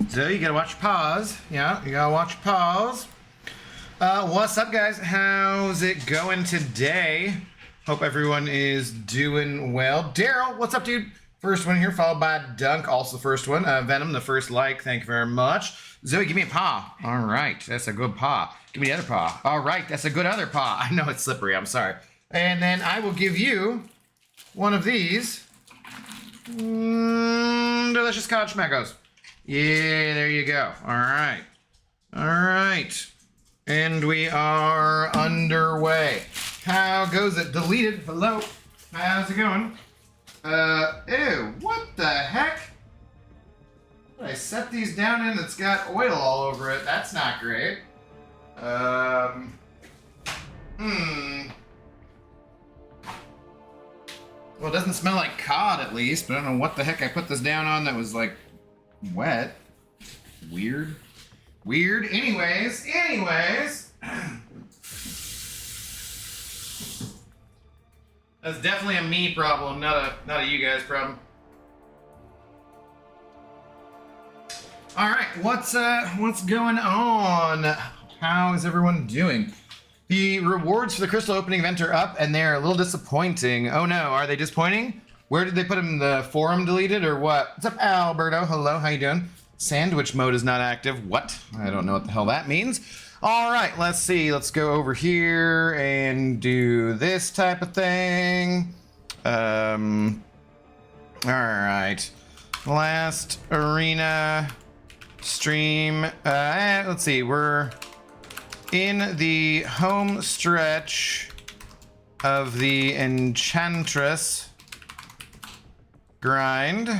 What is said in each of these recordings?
So you gotta watch your paws. Yeah, you gotta watch your paws. What's up, guys? How's it going today? Hope everyone is doing well. Daryl, what's up, dude? First one here, followed by Dunk, also the first one. Venom, the first like, thank you very much. Zoe, give me a paw. All right, that's a good paw. Give me the other paw. All right, that's a good other paw. I know it's slippery, I'm sorry. And then I will give you one of these. Delicious cottage mangoes. Yeah, there you go. All right. All right. And we are underway. How goes it? Deleted. Hello. How's it going? Ew, what the heck? I set these down in, it's got oil all over it. That's not great. Well, it doesn't smell like cod at least, but I don't know what the heck I put this down on that was like wet. Weird. Weird. Anyways. That's definitely a me problem, not a you guys problem. All right, what's going on? How is everyone doing? The rewards for the crystal opening event are up, and they're a little disappointing. Oh no, are they disappointing? Where did they put them? The forum deleted or what? What's up, Alberto? Hello, how you doing? Sandwich mode is not active. What? I don't know what the hell that means. All right, let's see. Let's go over here and do this type of thing. All right. Last arena stream. Let's see. We're in the home stretch of the Enchantress grind.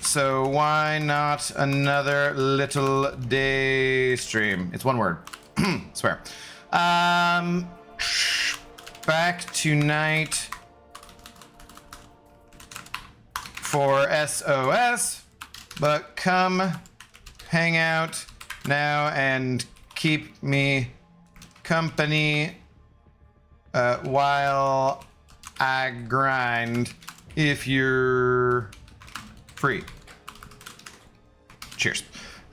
So why not another little day stream? It's one word. Swear. Back tonight for SOS, but come hang out now and keep me company while I grind if you're free. Cheers.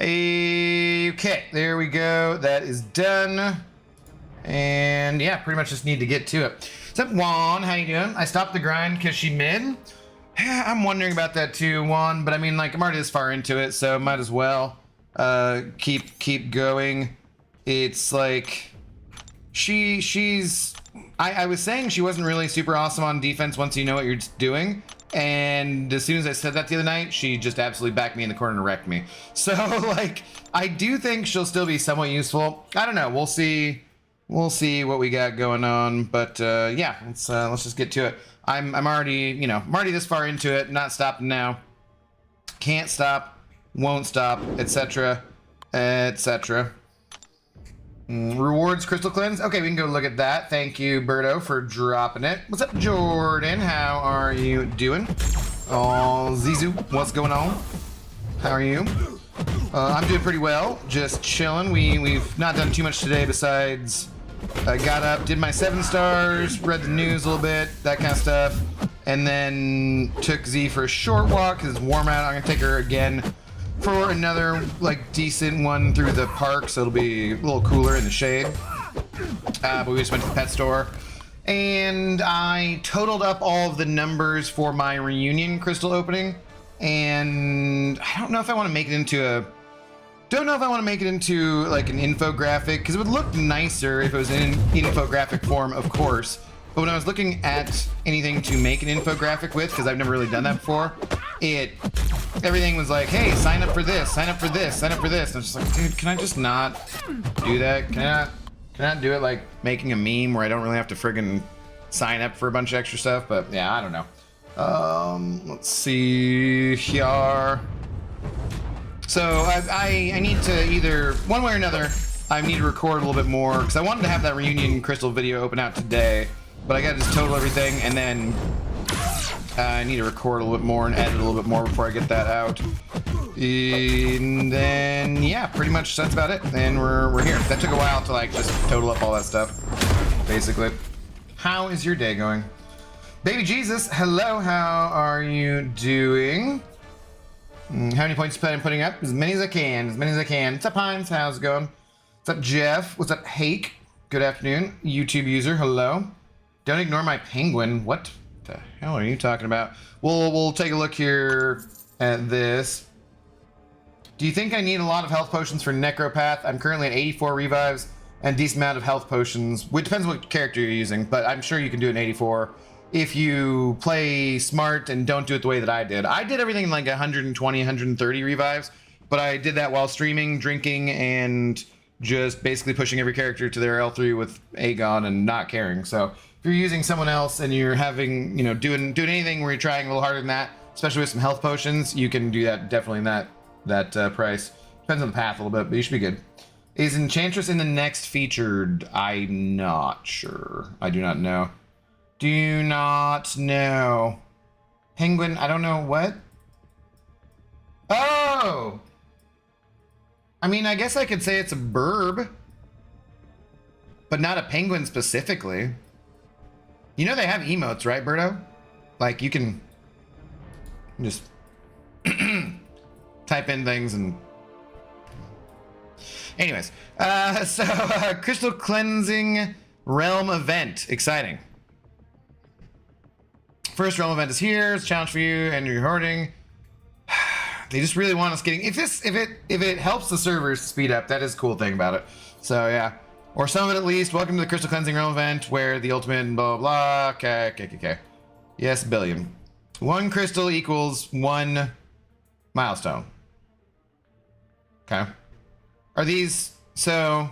Okay, there we go. That is done. And yeah, pretty much just need to get to it. What's up, Juan? How you doing? I stopped the grind because she mid. I'm wondering about that too, Juan. But I mean, like, I'm already this far into it, so might as well keep going. It's like she's. I was saying she wasn't really super awesome on defense once you know what you're doing. And as soon as I said that the other night, she just absolutely backed me in the corner and wrecked me. So, like, I do think she'll still be somewhat useful. I don't know. We'll see. We'll see what we got going on. But yeah, let's just get to it. I'm already, I'm already this far into it. Not stopping now. Can't stop. Won't stop. Etc. Etc. Rewards crystal cleanse. Okay, we can go look at that. Thank you, Berto, for dropping it. What's up, Jordan? How are you doing? Oh, Zizu, what's going on? How are you? I'm doing pretty well. Just chilling. We've not done too much today besides I got up, did my 7 stars, read the news a little bit, that kind of stuff, and then took Z for a short walk because it's warm out. I'm gonna take her again for another like decent one through the park, so it'll be a little cooler in the shade. But we just went to the pet store and I totaled up all of the numbers for my reunion crystal opening, and I don't know if I want to make it into like an infographic, because it would look nicer if it was in infographic form, of course. But when I was looking at anything to make an infographic with, because I've never really done that before, everything was like, hey, sign up for this, sign up for this, sign up for this. And I was just like, dude, can I just not do that? Can I not do it like making a meme where I don't really have to friggin' sign up for a bunch of extra stuff? But yeah, I don't know. Let's see here. So I need to either, one way or another, I need to record a little bit more, because I wanted to have that reunion crystal video open out today, but I gotta just total everything, and then I need to record a little bit more and edit a little bit more before I get that out. And then, yeah, pretty much that's about it. And we're here. That took a while to like just total up all that stuff, basically. How is your day going? Baby Jesus, hello, how are you doing? How many points you plan on putting up? As many as I can. As many as I can. What's up, Hines? How's it going? What's up, Jeff? What's up, Hake? Good afternoon. YouTube user, hello. Don't ignore my penguin. What the hell are you talking about? We'll take a look here at this. Do you think I need a lot of health potions for Necropath? I'm currently at 84 revives and a decent amount of health potions, which depends on what character you're using, but I'm sure you can do an 84 if you play smart and don't do it the way that I did. I did everything in like 120, 130 revives, but I did that while streaming, drinking, and just basically pushing every character to their L3 with Aegon and not caring. So if you're using someone else and you're having, you know, doing anything where you're trying a little harder than that, especially with some health potions, you can do that definitely in that price. Depends on the path a little bit, but you should be good. Is Enchantress in the next featured? I'm not sure. I do not know. Do not know. Penguin, I don't know what? Oh! I mean, I guess I could say it's a burb, but not a penguin specifically. You know they have emotes, right, Birdo? Like, you can just type in things and... Anyways, Crystal Cleansing Realm event. Exciting. First realm event is here. It's a challenge for you and you're hoarding. They just really want us getting... If it helps the servers speed up, that is a cool thing about it. So, yeah. Or some of it at least. Welcome to the Crystal Cleansing Realm event where the ultimate blah, blah, blah. Okay. Yes, billion. 1 crystal equals 1 milestone. Okay. Are these... So,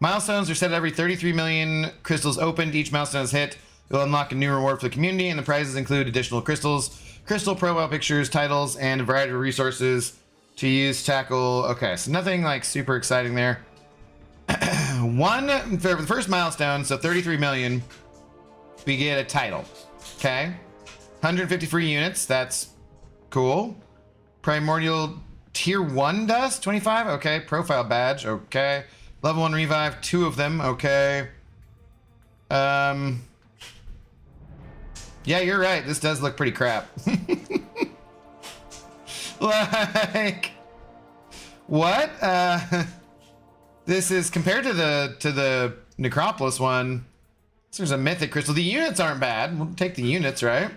milestones are set every 33 million crystals opened. Each milestone is hit. You'll unlock a new reward for the community, and the prizes include additional crystals, crystal profile pictures, titles, and a variety of resources to use to tackle... Okay, so nothing like super exciting there. For the first milestone, so 33 million, we get a title. Okay. 150 free units, that's cool. Primordial Tier 1 dust, 25, okay. Profile badge, okay. Level 1 revive, 2 of them, okay. Yeah, you're right, this does look pretty crap. Like, what? This is, compared to the Necropolis one, there's a mythic crystal. The units aren't bad, we'll take the units, right?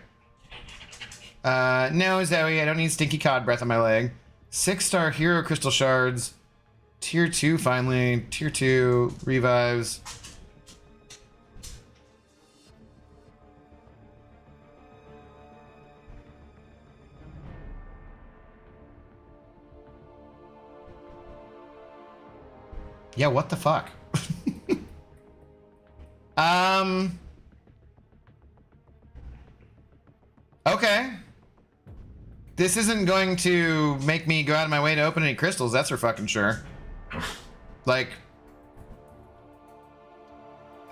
No, Zoe, I don't need stinky cod breath on my leg. 6-star hero crystal shards. Tier 2 finally. Tier 2 revives. Yeah, what the fuck? Okay. This isn't going to make me go out of my way to open any crystals, that's for fucking sure. Like,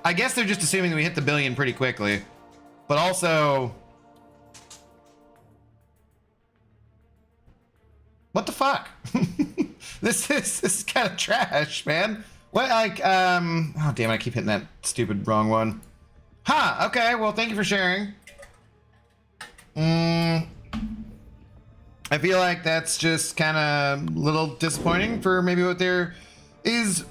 I guess they're just assuming that we hit the billion pretty quickly. But also... What the fuck? This is kind of trash, man. What, like, oh damn it, I keep hitting that stupid wrong one. Huh, okay, well thank you for sharing. I feel like that's just kind of a little disappointing for maybe what there is.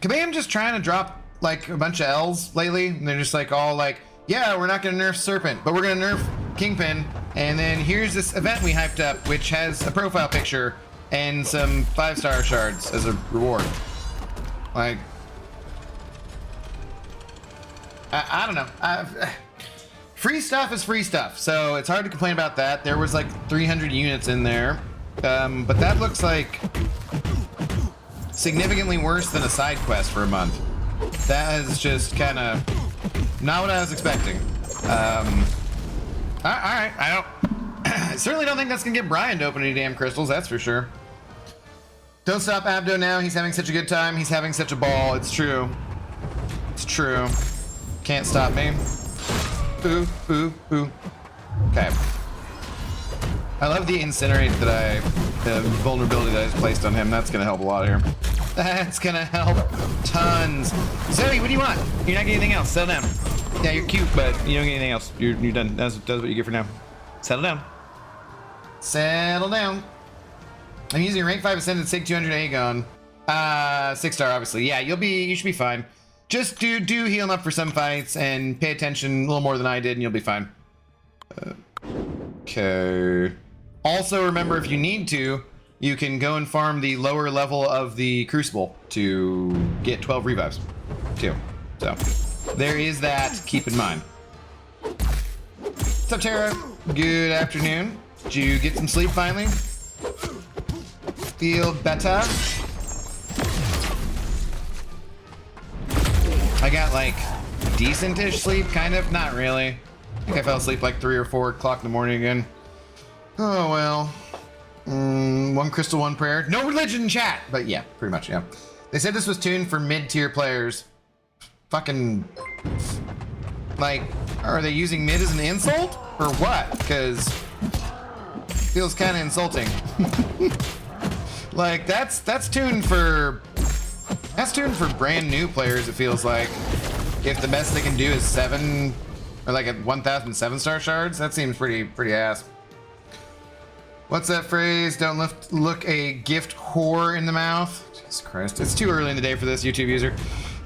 Kabam just trying to drop like a bunch of L's lately, and they're just like all like, yeah, we're not gonna nerf Serpent, but we're gonna nerf Kingpin, and then here's this event we hyped up, which has a profile picture and some 5-star shards as a reward. Like, I don't know. Free stuff is free stuff, so it's hard to complain about that. There was like 300 units in there, but that looks like significantly worse than a side quest for a month. That is just kind of not what I was expecting. All right, I certainly don't think that's gonna get Brian to open any damn crystals, that's for sure. Don't stop Abdo now, he's having such a good time, he's having such a ball, it's true. It's true. Can't stop me. Ooh, ooh, ooh. Okay. I love the incinerate the vulnerability that I just placed on him. That's gonna help a lot here. That's gonna help tons. Zoe, what do you want? You're not getting anything else. Settle down. Yeah, you're cute, but you don't get anything else. You're done. That's what you get for now. Settle down. Settle down. I'm using rank 5 ascended Sig 200 Aegon. 6-star, obviously. Yeah, you should be fine. Just do heal up for some fights and pay attention a little more than I did, and you'll be fine. Okay. Also, remember, if you need to, you can go and farm the lower level of the Crucible to get 12 revives, too. So, there is that. Keep in mind. What's up, Tara? Good afternoon. Did you get some sleep finally? Feel better? I got like decent-ish sleep, kind of. Not really. I think I fell asleep like 3 or 4 o'clock in the morning again. Oh well. One crystal, one prayer. No religion, chat. But yeah, pretty much. Yeah. They said this was tuned for mid-tier players. Fucking. Like, are they using mid as an insult or what? Because feels kind of insulting. Like that's tuned for brand new players. It feels like if the best they can do is 7 or like a 1,000 7-star shards, that seems pretty ass. What's that phrase? Don't look a gift whore in the mouth. Jesus Christ, it's too early in the day for this YouTube user.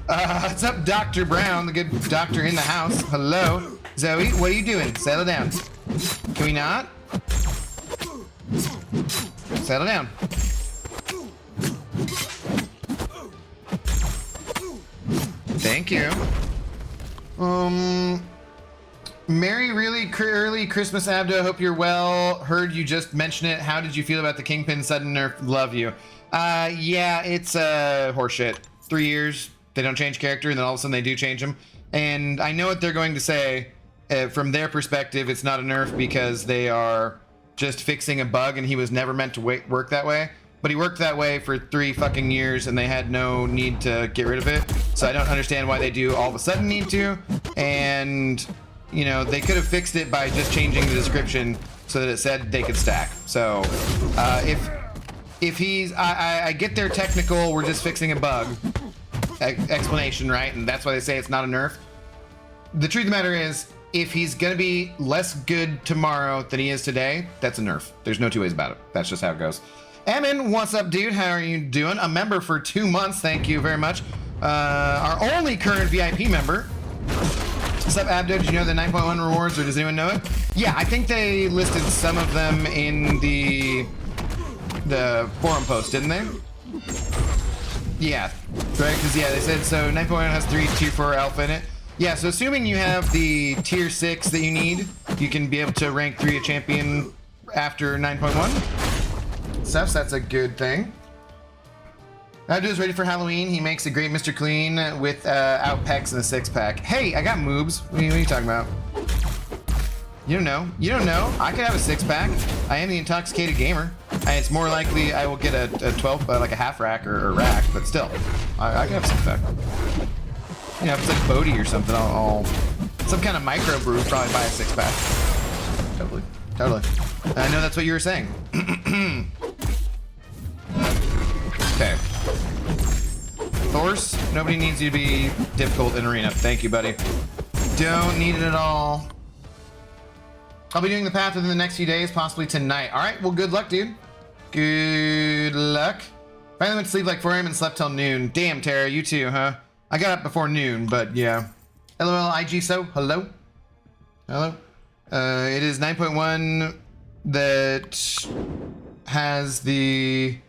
What's up, Dr. Brown, the good doctor in the house? Hello, Zoe. What are you doing? Settle down. Can we not? Settle down. Thank you. Merry really early Christmas, Abdo. Hope you're well. Heard you just mention it. How did you feel about the Kingpin sudden nerf? Love you. Yeah, it's horseshit. 3 years, they don't change character, and then all of a sudden they do change him. And I know what they're going to say. From their perspective, it's not a nerf because they are just fixing a bug, and he was never meant to work that way. But he worked that way for 3 fucking years, and they had no need to get rid of it. So I don't understand why they do all of a sudden need to. And, you know, they could have fixed it by just changing the description so that it said they could stack. So if he's, I get their technical, we're just fixing a bug explanation, right? And that's why they say it's not a nerf. The truth of the matter is, if he's gonna be less good tomorrow than he is today, that's a nerf. There's no two ways about it. That's just how it goes. Emin, what's up, dude? How are you doing? A member for 2 months. Thank you very much. Our only current VIP member. What's up, Abdo? Did you know the 9.1 rewards, or does anyone know it? Yeah, I think they listed some of them in the forum post, didn't they? Yeah, right? Because, yeah, they said, so 9.1 has 3 tier 4 alpha in it. Yeah, so assuming you have the tier 6 that you need, you can be able to rank 3 a champion after 9.1. So that's a good thing. Abdo is ready for Halloween. He makes a great Mr. Clean with out pecs and a 6-pack. Hey, I got moobs. What are you talking about? You don't know. You don't know. I could have a 6-pack. I am the intoxicated gamer. And it's more likely I will get a 12, like a half rack or rack, but still, I can have a 6-pack. You know, if it's like Bodhi or something, I'll some kind of microbrew, probably buy a 6-pack. Totally. I know that's what you were saying. Okay. Thorse, nobody needs you to be difficult in arena. Thank you, buddy. Don't need it at all. I'll be doing the path within the next few days, possibly tonight. All right, well, good luck, dude. Good luck. Finally went to sleep like 4 a.m. and slept till noon. Damn, Tara, you too, huh? I got up before noon, but yeah. LOL, IG, so, hello? Hello? It is 9.1 that has the...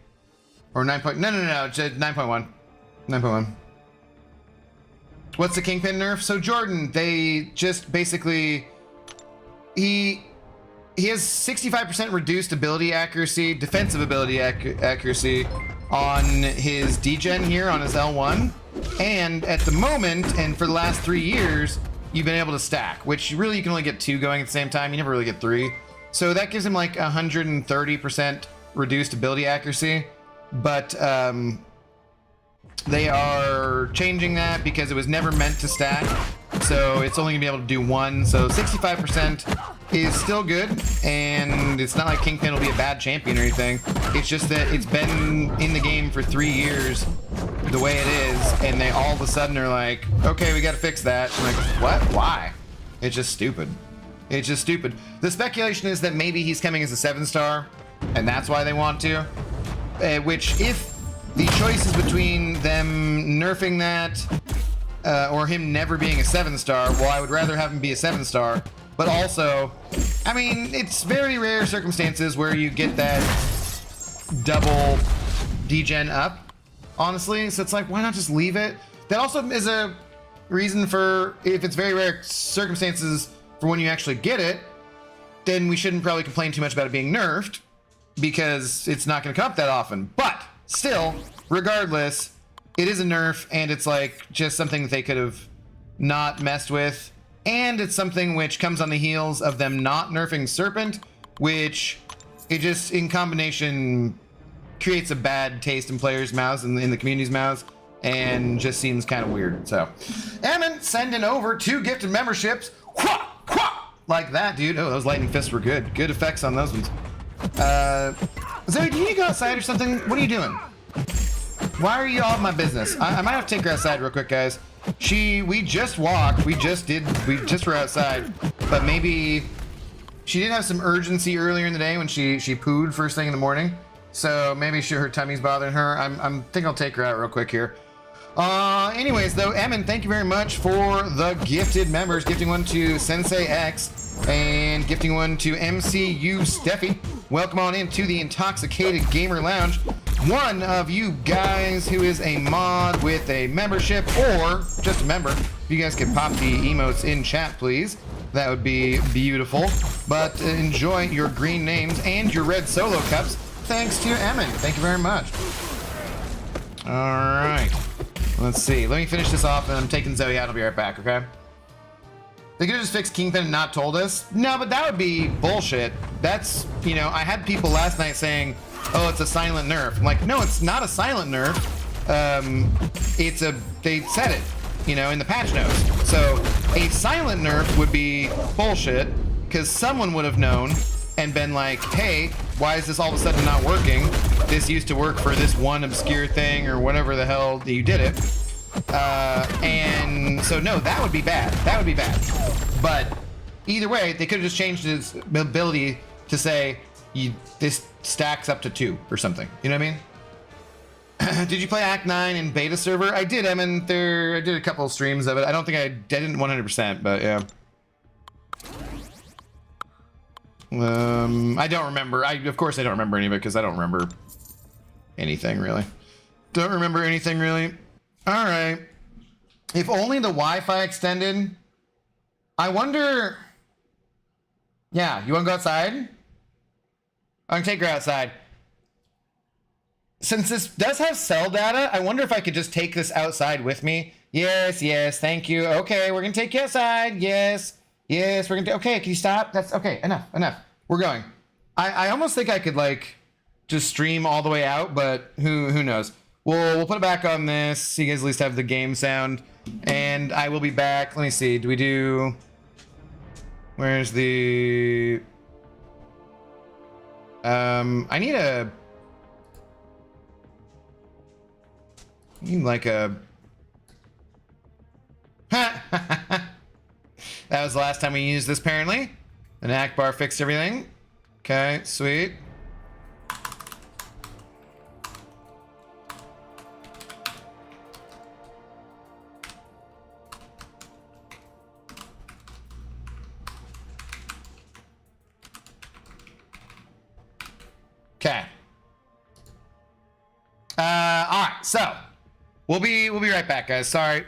Or 9. No, it's 9.1. 9.1. What's the Kingpin nerf? So Jordan, they just basically... He has 65% reduced ability accuracy, defensive ability accuracy on his degen here on his L1. And at the moment, and for the last 3 years, you've been able to stack, which really you can only get 2 going at the same time. You never really get 3. So that gives him like 130% reduced ability accuracy. But they are changing that because it was never meant to stack. So it's only gonna be able to do 1. So 65% is still good, and it's not like Kingpin will be a bad champion or anything. It's just that it's been in the game for 3 years the way it is, and they all of a sudden are like, okay, we gotta fix that. I'm like, what? Why? It's just stupid. It's just stupid. The speculation is that maybe he's coming as a 7-star, and that's why they want to. Which, if the choice is between them nerfing that or him never being a 7-star, well, I would rather have him be a 7-star. But also, I mean, it's very rare circumstances where you get that double degen up, honestly. So it's like, why not just leave it? That also is a reason for, if it's very rare circumstances for when you actually get it, then we shouldn't probably complain too much about it being nerfed, because it's not going to come up that often. But still, regardless, it is a nerf, and it's like just something that they could have not messed with. And it's something which comes on the heels of them not nerfing Serpent, which it just in combination creates a bad taste in players' mouths and in the community's mouths, and just seems kind of weird. So, Emin sending over 2 gifted memberships. Like that, dude. Oh, those lightning fists were good. Good effects on those ones. Zoe, do you need to go outside or something? What are you doing? Why are you all in my business? I might have to take her outside real quick, guys. We just walked. We just were outside. But maybe she did have some urgency earlier in the day when she pooed first thing in the morning. So maybe her tummy's bothering her. I think I'll take her out real quick here. Anyways, though, Emin, thank you very much for the gifted members. Gifting one to Sensei X and gifting one to MCU Steffi. Welcome on into the Intoxicated Gamer Lounge. One of you guys who is a mod with a membership or just a member, if you guys could pop the emotes in chat, please. That would be beautiful. But enjoy your green names and your red solo cups. Thanks to Emin. Thank you very much. All right. Let's see. Let me finish this off, and I'm taking Zoe out. I'll be right back, okay? They could have just fixed Kingpin and not told us. No, but that would be bullshit. That's, you know, I had people last night saying, oh, it's a silent nerf. I'm like, no, it's not a silent nerf. They said it, you know, in the patch notes. So a silent nerf would be bullshit, because someone would have known and been like, hey, why is this all of a sudden not working? This used to work for this one obscure thing or whatever the hell you did it. And so no, that would be bad. That would be bad. But either way, they could have just changed his ability to say this stacks up to 2 or something. You know what I mean? Did you play Act 9 in beta server? I did, Emin. I did a couple of streams of it. I don't think I didn't 100%, but yeah. I don't remember. Of course I don't remember any of it, because I don't remember anything really. Don't remember anything really. All right. If only the Wi-Fi extended. I wonder. Yeah, you want to go outside? I can take her outside. Since this does have cell data, I wonder if I could just take this outside with me. Yes, yes, thank you. Okay, we're gonna take you outside. Yes. Yes, we're gonna do. Okay, can you stop? That's okay. Enough. We're going. I almost think I could like just stream all the way out, but who knows? We'll put it back on this so you guys at least have the game sound, and I will be back. Let me see. Do we do? Where's the? I need like a. That was the last time we used this, apparently. An Akbar fixed everything. Okay, sweet. Okay. All right, so we'll be right back, guys. Sorry.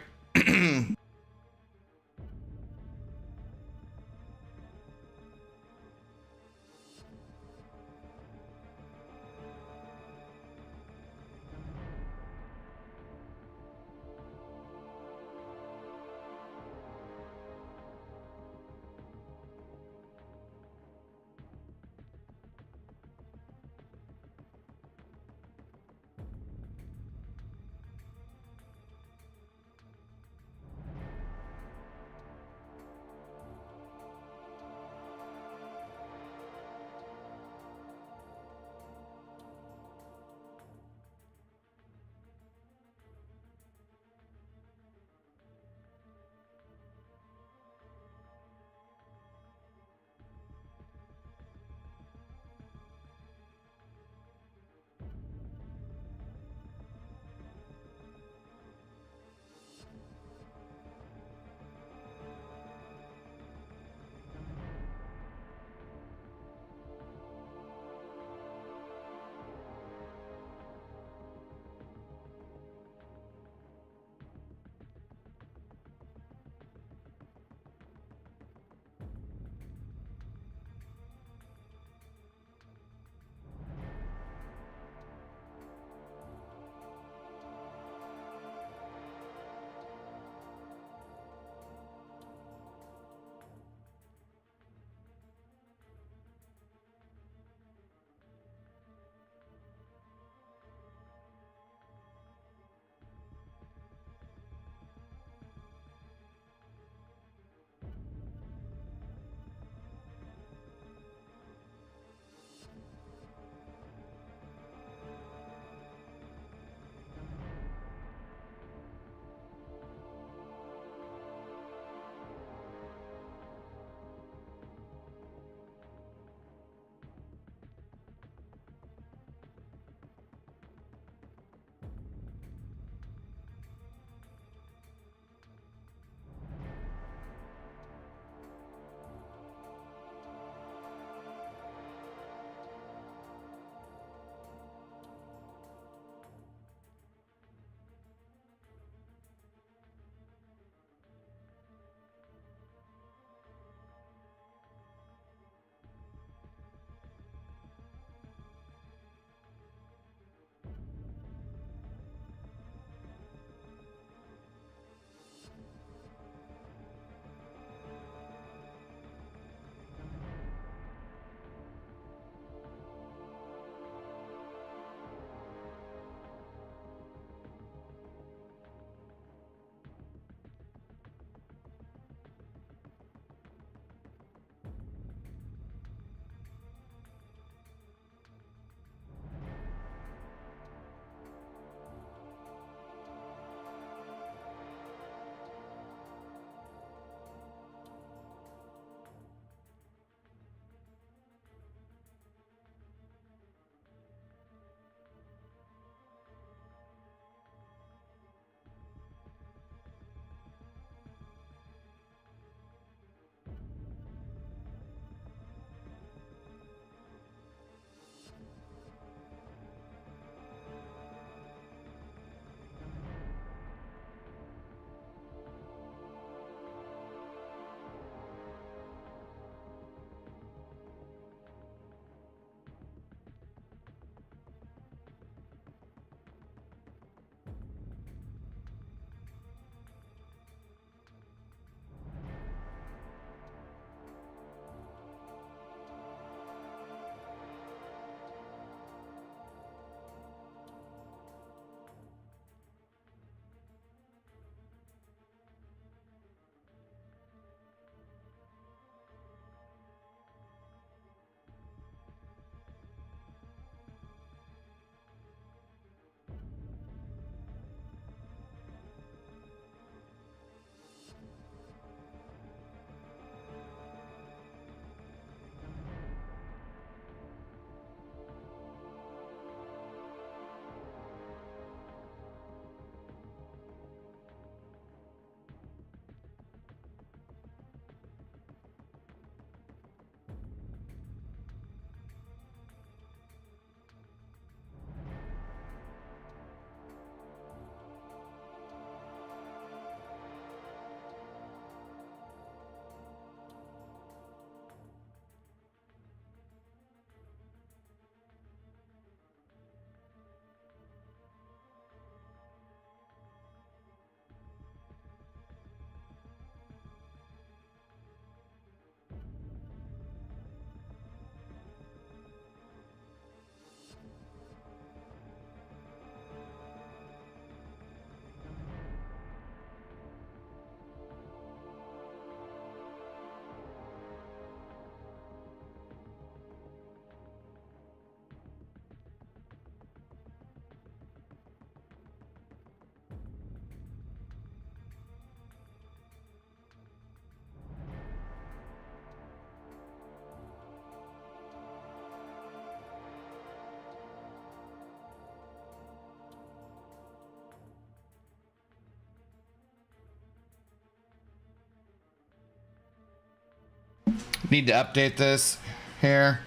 Need to update this here.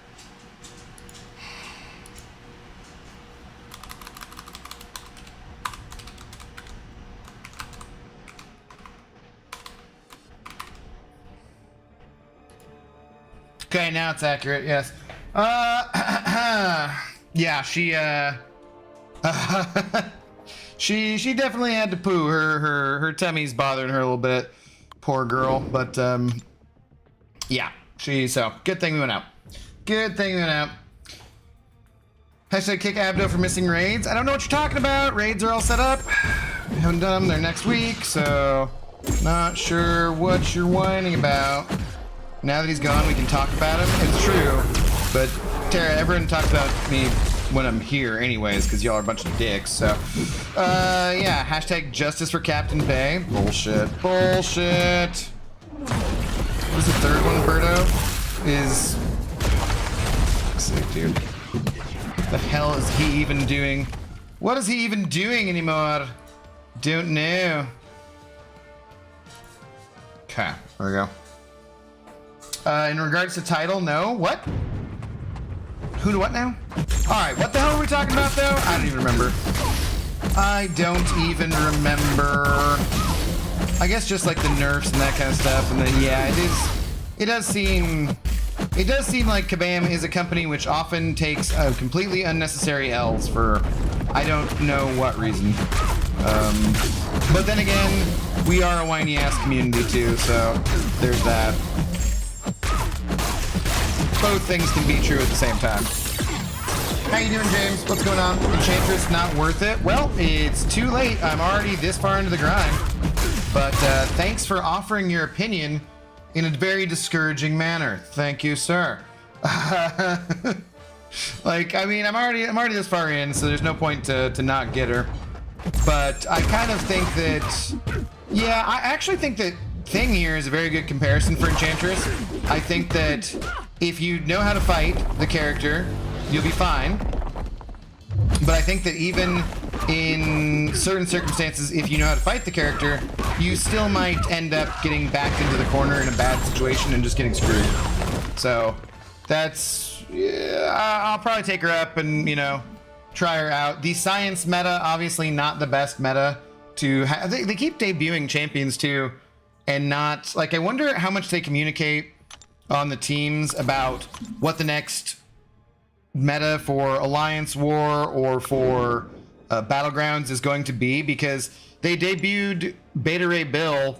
Okay, now it's accurate, yes. Yeah, she definitely had to poo. Her tummy's bothering her a little bit. Poor girl, but yeah, so good thing we went out. Good thing we went out. Hashtag kick Abdo for missing raids. I don't know what you're talking about. Raids are all set up. We haven't done them. They're next week, so not sure what you're whining about. Now that he's gone, we can talk about him. It's true, but Tara, everyone talks about me when I'm here anyways, because y'all are a bunch of dicks, so. Yeah, hashtag justice for Captain Bay. Bullshit. Bullshit. What is the third one, Birdo? Is... Sick, dude. What the hell is he even doing? What is he even doing anymore? Don't know. Okay, there we go. In regards to title, no. What? Who to what now? Alright, what the hell are we talking about though? I don't even remember. I don't even remember. I guess just like the nerfs and that kind of stuff, and then yeah, it does seem like Kabam is a company which often takes completely unnecessary L's for I don't know what reason. But then again, we are a whiny ass community too, so there's that. Both things can be true at the same time. How you doing, James? What's going on? Enchantress not worth it? Well, it's too late. I'm already this far into the grind. But thanks for offering your opinion in a very discouraging manner. Thank you, sir. Like, I mean, I'm already this far in, so there's no point to not get her. But I kind of think that, yeah, I actually think that Thing here is a very good comparison for Enchantress. I think that if you know how to fight the character, you'll be fine. But I think that even in certain circumstances, if you know how to fight the character, you still might end up getting backed into the corner in a bad situation and just getting screwed. So that's, yeah, I'll probably take her up and, you know, try her out. The science meta, obviously not the best meta to have. They keep debuting champions too, and not, like, I wonder how much they communicate on the teams about what the next meta for Alliance War or for Battlegrounds is going to be, because they debuted Beta Ray Bill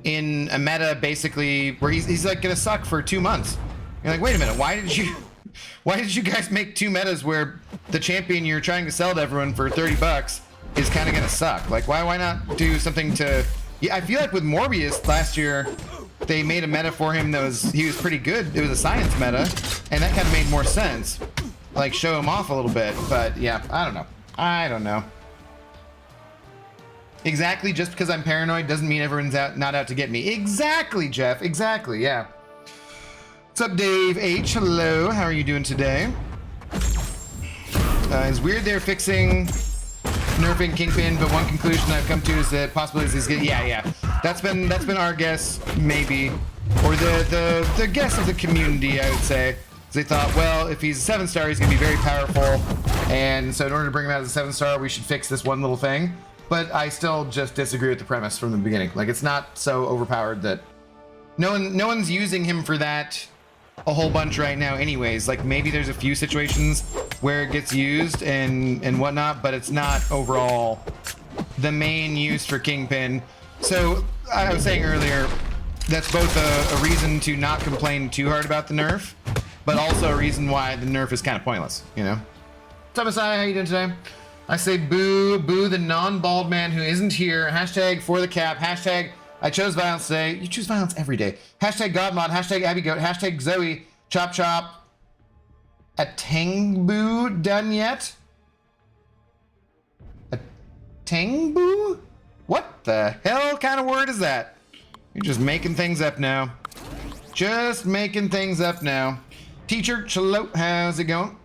in a meta basically where he's like gonna suck for 2 months. You're like, wait a minute, why did you guys make 2 metas where the champion you're trying to sell to everyone for 30 bucks is kind of gonna suck? Like, why not do something to... Yeah, I feel like with Morbius last year, they made a meta for him that he was pretty good. It was a science meta, and that kind of made more sense. Like, show him off a little bit, but yeah, I don't know. Exactly, just because I'm paranoid doesn't mean everyone's not out to get me. Exactly, Jeff, exactly, yeah. What's up, Dave H? Hello, how are you doing today? It's weird they're fixing nerfing Kingpin, but one conclusion I've come to is that possibilities is good. Yeah. That's been our guess, maybe, or the guess of the community, I would say. They thought, well, if he's a 7-star, he's gonna be very powerful, and so in order to bring him out as a 7-star, we should fix this one little thing. But I still just disagree with the premise from the beginning. Like, it's not so overpowered that no one's using him for that a whole bunch right now anyways. Like, maybe there's a few situations where it gets used and whatnot, but it's not overall the main use for Kingpin. So I was saying earlier, that's both a reason to not complain too hard about the nerf, but also a reason why the nerf is kind of pointless, you know? What's up, Messiah? How you doing today? I say boo the non-bald man who isn't here. Hashtag for the cap. Hashtag I chose violence today. You choose violence every day. Hashtag Godmod. Hashtag Abby Goat. Hashtag Zoe. Chop chop. A Tangbu done yet? A Tangbu? What the hell kind of word is that? You're just making things up now. Just making things up now. Teacher, chalo, how's it going?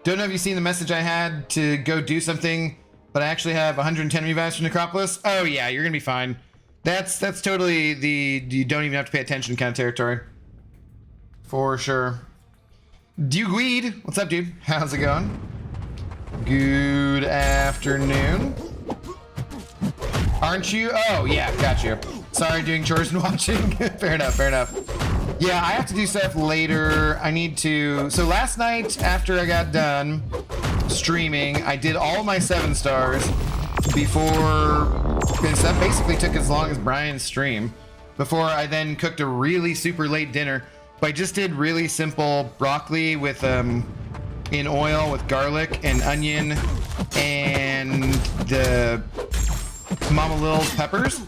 Don't know if you've seen the message I had to go do something, but I actually have 110 revives from Necropolis. Oh yeah, you're gonna be fine. That's totally the you don't even have to pay attention kind of territory. For sure. Dugweed, what's up, dude? How's it going? Good afternoon. Aren't you? Oh, yeah, got you. Sorry, doing chores and watching. Fair enough, fair enough. Yeah, I have to do stuff later. I need to... So last night, after I got done streaming, I did all my 7 stars before... And that basically took as long as Brian's stream. Before I then cooked a really super late dinner. But I just did really simple broccoli with... in oil with garlic and onion and the Mama Lil's peppers.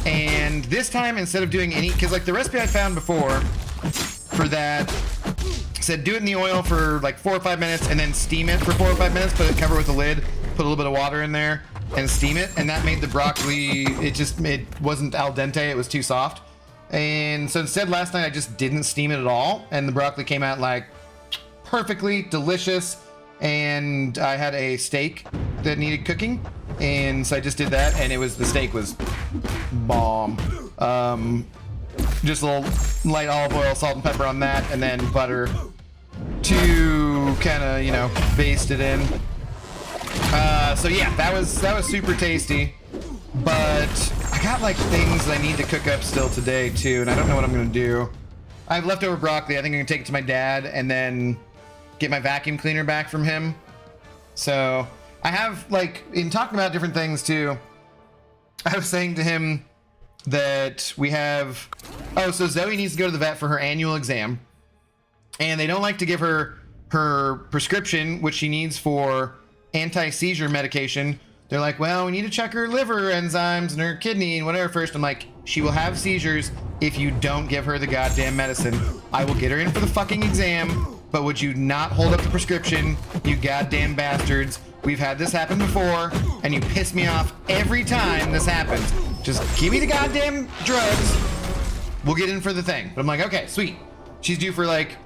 And this time, instead of doing any, because like the recipe I found before for that said do it in the oil for like 4 or 5 minutes and then steam it for 4 or 5 minutes, put it, cover it with a lid, put a little bit of water in there and steam it. And that made the broccoli, it wasn't al dente, it was too soft. And so instead last night I just didn't steam it at all. And the broccoli came out like perfectly delicious, and I had a steak that needed cooking, and so I just did that, and the steak was bomb. Just a little light olive oil, salt and pepper on that, and then butter to kind of, you know, baste it in. So yeah, that was super tasty, but I got like things I need to cook up still today too, and I don't know what I'm gonna do. I have leftover broccoli. I think I'm gonna take it to my dad and then get my vacuum cleaner back from him. So I have, like, in talking about different things too, I was saying to him that we have, oh, so Zoe needs to go to the vet for her annual exam, and they don't like to give her her prescription, which she needs for anti-seizure medication. They're like, well, we need to check her liver enzymes and her kidney and whatever first. I'm like, she will have seizures if you don't give her the goddamn medicine. I will get her in for the fucking exam, but would you not hold up the prescription, you goddamn bastards? We've had this happen before, and you piss me off every time this happens. Just give me the goddamn drugs. We'll get in for the thing. But I'm like, okay, sweet. She's due for like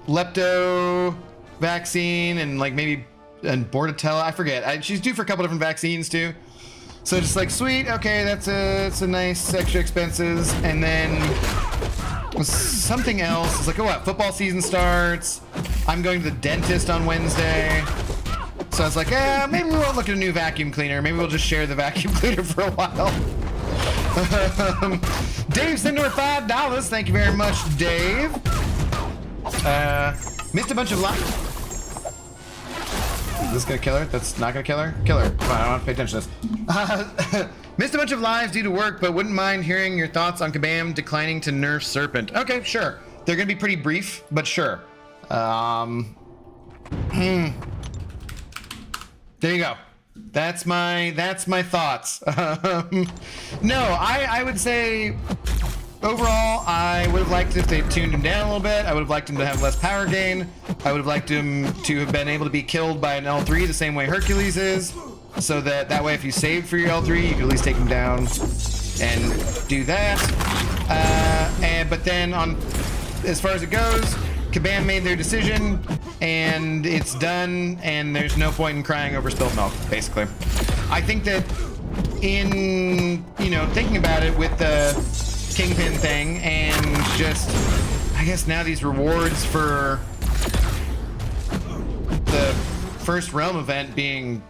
lepto vaccine and like maybe and Bordetella, I forget. She's due for a couple different vaccines too. So just like, sweet, okay, that's a nice extra expenses. And then something else. It's like, oh, what? Football season starts. I'm going to the dentist on Wednesday. So I was like, maybe we won't look at a new vacuum cleaner. Maybe we'll just share the vacuum cleaner for a while. Dave sent over $5. Thank you very much, Dave. Missed a bunch of lives. Is this gonna kill her? That's not gonna kill her? Kill her. Come on, I don't want to pay attention to this. Missed a bunch of lives due to work, but wouldn't mind hearing your thoughts on Kabam declining to nerf Serpent. Okay, sure. They're gonna be pretty brief, but sure. There you go. That's my thoughts. No, I would say overall, I would have liked if they tuned him down a little bit. I would have liked him to have less power gain. I would have liked him to have been able to be killed by an L3 the same way Hercules is, so that way if you saved for your L3, you could at least take him down and do that. But then as far as it goes, Kabam made their decision, and it's done, and there's no point in crying over spilled milk, basically. I think that in, thinking about it with the Kingpin thing, and just, I guess now these rewards for the first realm event being,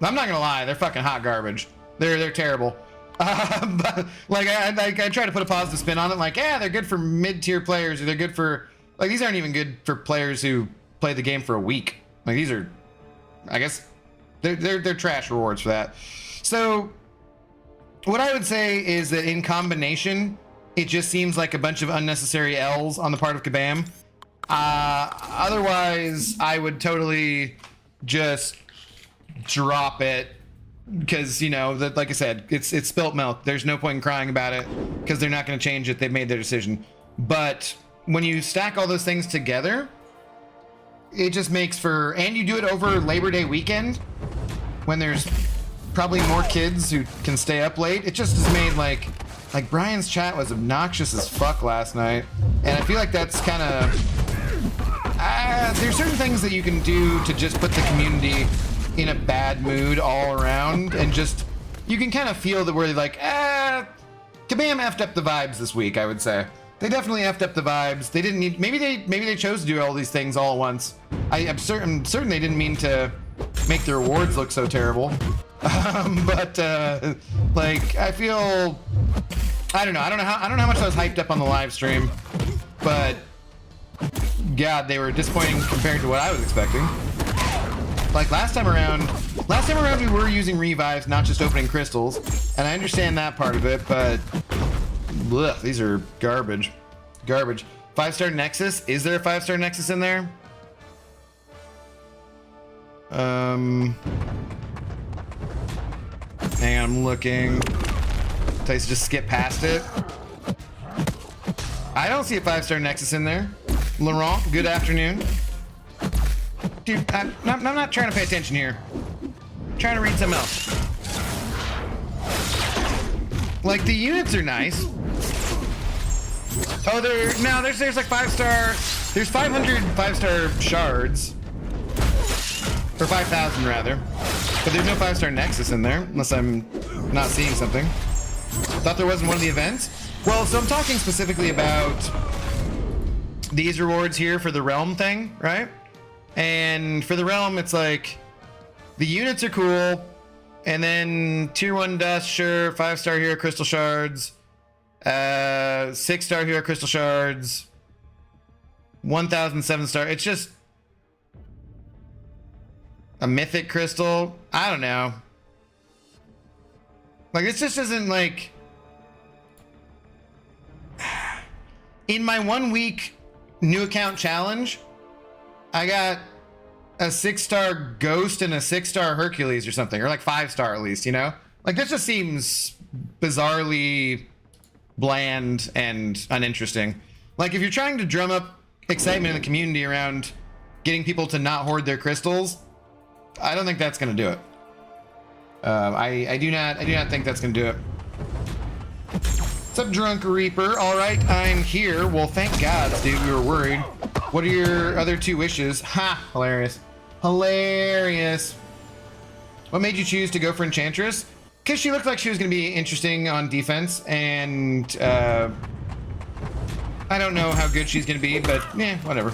I'm not gonna lie, they're fucking hot garbage. They're terrible. But like I try to put a positive spin on it, like, yeah, they're good for mid-tier players, or they're good for, like, these aren't even good for players who play the game for a week. Like, these are, I guess, they're trash rewards for that. So what I would say is that in combination, it just seems like a bunch of unnecessary L's on the part of Kabam. Otherwise, I would totally just drop it, because, like I said, it's spilt milk. There's no point in crying about it, because they're not going to change it. They've made their decision. But when you stack all those things together, it just makes for, and you do it over Labor Day weekend, when there's probably more kids who can stay up late. It just is made like Brian's chat was obnoxious as fuck last night, and I feel like that's kind of there's certain things that you can do to just put the community in a bad mood all around, and just, you can kind of feel that we're like, Kabam effed up the vibes this week, I would say. They definitely effed up the vibes. They didn't need, maybe they chose to do all these things all at once. I'm certain they didn't mean to make the rewards look so terrible. But like, I feel, I don't know how much I was hyped up on the live stream, but God, they were disappointing compared to what I was expecting. Like last time around we were using revives, not just opening crystals, and I understand that part of it, but ugh, these are garbage. 5-star Nexus? Is there a 5-star Nexus in there? Hang on, I'm looking. Let's just skip past it. I don't see a 5-star Nexus in there. Laurent, good afternoon. Dude, I'm not trying to pay attention here. I'm trying to read something else. Like, the units are nice. Oh, there's like 5-star. There's 500 5-star shards. Or 5,000 rather. But there's no 5-star Nexus in there, unless I'm not seeing something. Thought there wasn't one of the events? Well, so I'm talking specifically about these rewards here for the realm thing, right? And for the realm, it's like the units are cool, and then tier 1 dust, sure, 5-star hero crystal shards, 6-star hero crystal shards, 1,000 7-star. It's just a mythic crystal. I don't know. Like, this just isn't like, in my 1 week new account challenge, I got a 6-star Ghost and a 6-star Hercules or something, or like 5-star at least, you know? Like, this just seems bizarrely bland and uninteresting. Like, if you're trying to drum up excitement in the community around getting people to not hoard their crystals, I don't think that's gonna do it. I do not think that's gonna do it. What's up, Drunk Reaper? All right, I'm here. Well, thank God, dude. We were worried. What are your other 2 wishes? Ha! Hilarious. Hilarious. What made you choose to go for Enchantress? Because she looked like she was going to be interesting on defense, and I don't know how good she's going to be, but whatever.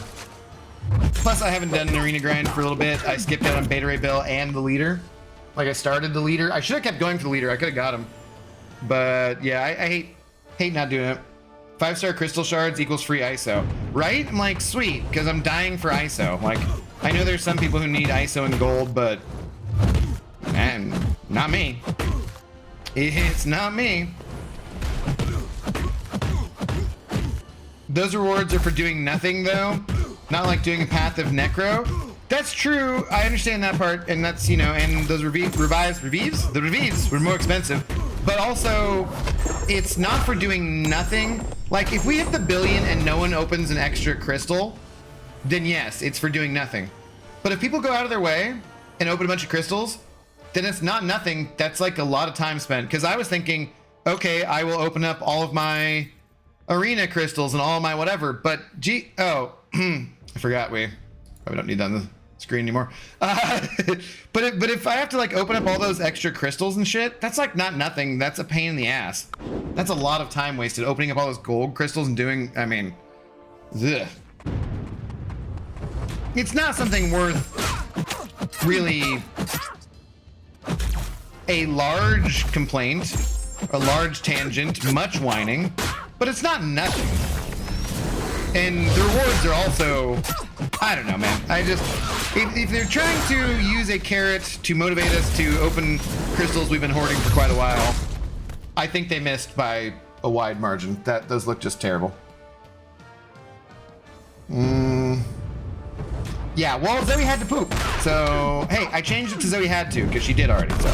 Plus, I haven't done an arena grind for a little bit. I skipped out on Beta Ray Bill and the leader. Like, I started the leader. I should have kept going for the leader. I could have got him. But yeah, I hate not doing it. 5-star crystal shards equals free ISO, right? I'm like, sweet, because I'm dying for ISO. Like, I know there's some people who need ISO and gold, but man, not me. It's not me. Those rewards are for doing nothing, though. Not like doing a Path of Necro. That's true. I understand that part, and that's, you know, and those revives were more expensive. But also, it's not for doing nothing. Like, if we hit the 1 billion and no one opens an extra crystal, then yes, it's for doing nothing. But if people go out of their way and open a bunch of crystals, then it's not nothing. That's like a lot of time spent. Because I was thinking, okay, I will open up all of my arena crystals and all of my whatever. But I forgot we probably don't need that on the screen anymore. But if I have to like open up all those extra crystals and shit, that's like not nothing. That's a pain in the ass. That's a lot of time wasted opening up all those gold crystals and doing, I mean, ugh. It's not something worth really a large complaint, a large tangent, much whining, but it's not nothing. And the rewards are also, I don't know, man. If they're trying to use a carrot to motivate us to open crystals we've been hoarding for quite a while, I think they missed by a wide margin. Those look just terrible. Yeah, well, Zoe had to poop. So, hey, I changed it to Zoe had to, because she did already, so.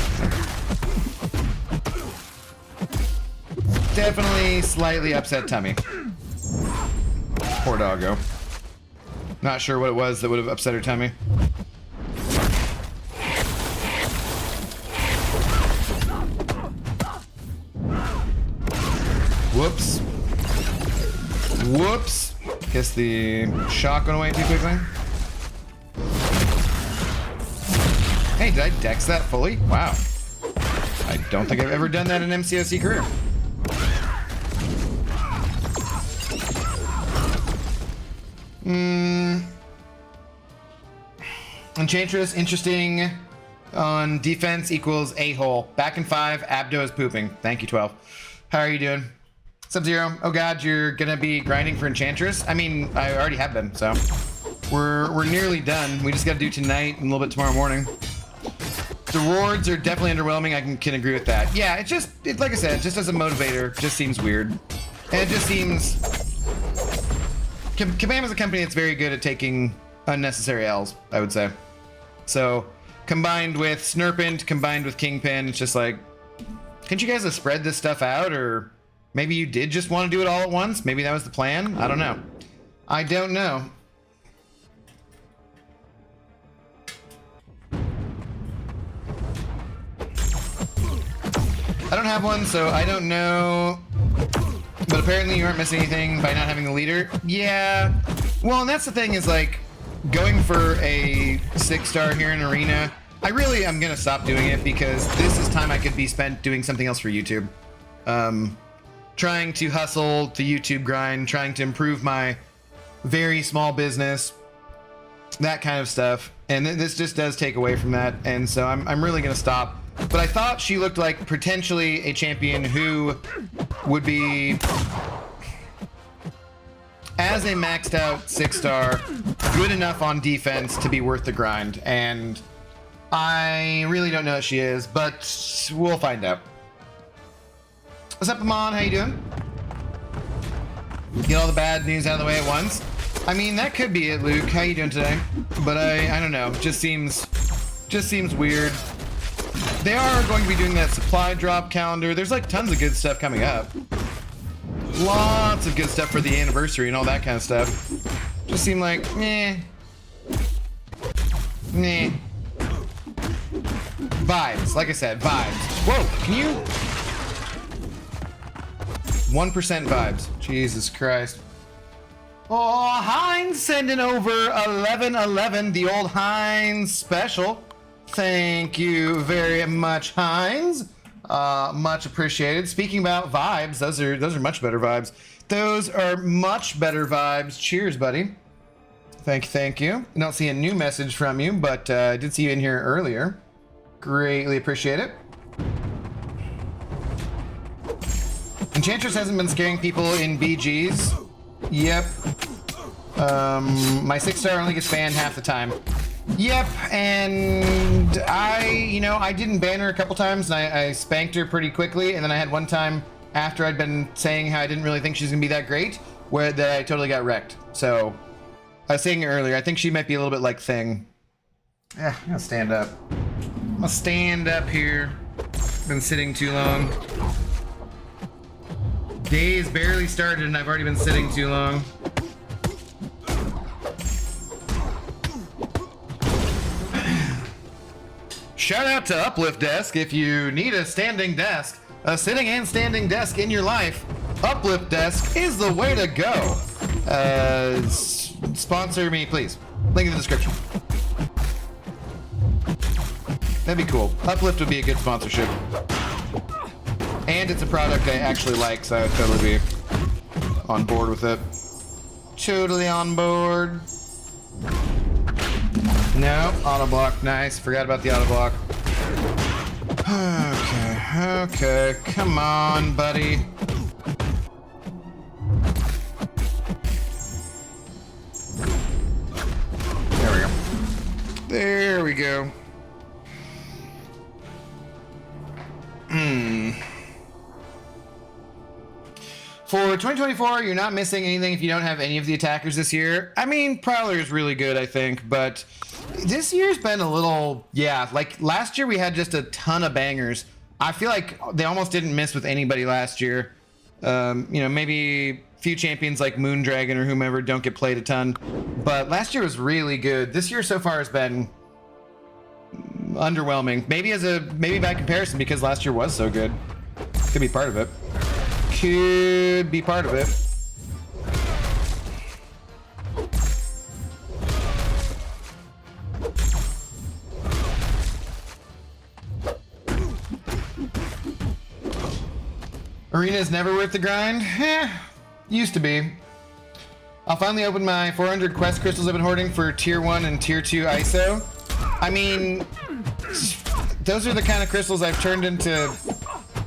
Definitely slightly upset tummy. Poor doggo. Not sure what it was that would have upset her tummy. Whoops. Whoops. Guess the shock went away too quickly. Hey, did I dex that fully? Wow. I don't think I've ever done that in MCOC career. Enchantress, interesting. On defense equals a-hole. Back in 5, Abdo is pooping. Thank you, 12. How are you doing? Sub-Zero, oh god, you're gonna be grinding for Enchantress? I mean, I already have been, so. We're nearly done. We just gotta do tonight and a little bit tomorrow morning. The rewards are definitely underwhelming. I can agree with that. Yeah, it's like I said, just as a motivator, just seems weird. And it just seems... Kabam is a company that's very good at taking unnecessary L's, I would say. So, combined with Serpent, combined with Kingpin, it's just like, can't you guys have spread this stuff out? Or maybe you did just want to do it all at once? Maybe that was the plan? I don't know. I don't know. I don't have one, so I don't know. But apparently you aren't missing anything by not having a leader. Yeah. Well, and that's the thing is like, going for a 6-star here in Arena, I really am going to stop doing it because this is time I could be spent doing something else for YouTube. Trying to hustle the YouTube grind, trying to improve my very small business, that kind of stuff. And this just does take away from that. And so I'm really going to stop. But I thought she looked like potentially a champion who would be, as a maxed out 6-star, good enough on defense to be worth the grind. And I really don't know if she is, but we'll find out. What's up, Amon? How you doing? Get all the bad news out of the way at once. I mean, that could be it, Luke. How you doing today? But I don't know. Just seems weird. They are going to be doing that supply drop calendar. There's like tons of good stuff coming up. Lots of good stuff for the anniversary and all that kind of stuff. Just seem like, meh. Meh. Vibes. Like I said, vibes. Whoa, can you? 1% vibes. Jesus Christ. Oh, Heinz sending over 1111, the old Heinz special. Thank you very much, Heinz. Much appreciated. Speaking about vibes, those are much better vibes. Those are much better vibes. Cheers, buddy. Thank you. I don't see a new message from you, but I did see you in here earlier. Greatly appreciate it. Enchantress hasn't been scaring people in BGs. Yep. My 6-star only gets banned half the time. Yep, and I didn't ban her a couple times, and I spanked her pretty quickly, and then I had one time after I'd been saying how I didn't really think she's gonna be that great, where that I totally got wrecked. So, I was saying earlier, I think she might be a little bit like Thing. Yeah, I'm gonna stand up. I'm gonna stand up here. Been sitting too long. Day's barely started, and I've already been sitting too long. Shout out to Uplift Desk. If you need a standing desk, a sitting and standing desk in your life, Uplift Desk is the way to go. Sponsor me, please. Link in the description. That'd be cool. Uplift would be a good sponsorship. And it's a product I actually like, so I would totally be on board with it. Totally on board. No, auto block, nice. Forgot about the auto block. Okay, come on, buddy. There we go. For 2024, you're not missing anything if you don't have any of the attackers this year. I mean, Prowler is really good, I think, but this year's been a little, yeah, like last year we had just a ton of bangers. I feel like they almost didn't miss with anybody last year. Maybe a few champions like Moondragon or whomever don't get played a ton, but last year was really good. This year so far has been underwhelming. Maybe by comparison because last year was so good. Could be part of it. Could be part of it. Arena is never worth the grind? Used to be. I'll finally open my 400 quest crystals I've been hoarding for tier 1 and tier 2 ISO. I mean, those are the kind of crystals I've turned into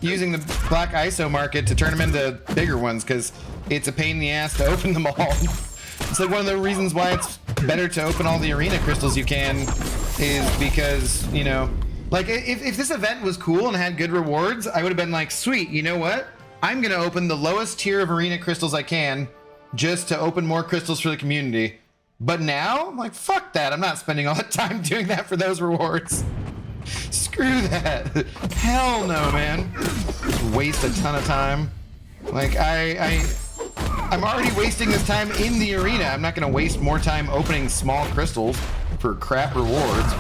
using the black ISO market to turn them into bigger ones, because it's a pain in the ass to open them all. It's like one of the reasons why it's better to open all the arena crystals you can, is because, you know, like if this event was cool and had good rewards, I would have been like, sweet, you know what? I'm gonna open the lowest tier of arena crystals I can just to open more crystals for the community. But now, I'm like, fuck that. I'm not spending all the time doing that for those rewards. Screw that. Hell no, man. Waste a ton of time. Like, I'm already wasting this time in the arena. I'm not gonna waste more time opening small crystals for crap rewards.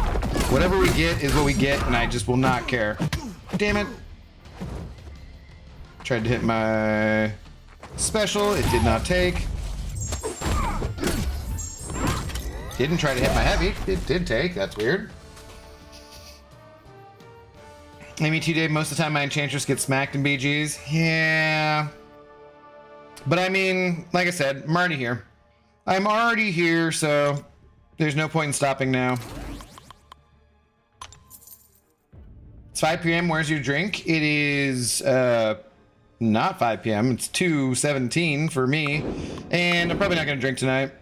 Whatever we get is what we get, and I just will not care. Damn it. Tried to hit my special, it did not take. Didn't try to hit my heavy, it did take, that's weird. Maybe TJ, most of the time my Enchantress gets smacked in BGs. Yeah. But I mean, like I said, I'm already here. I'm already here, so there's no point in stopping now. It's 5 p.m. Where's your drink? It is not 5 p.m. It's 2:17 for me, and I'm probably not gonna drink tonight.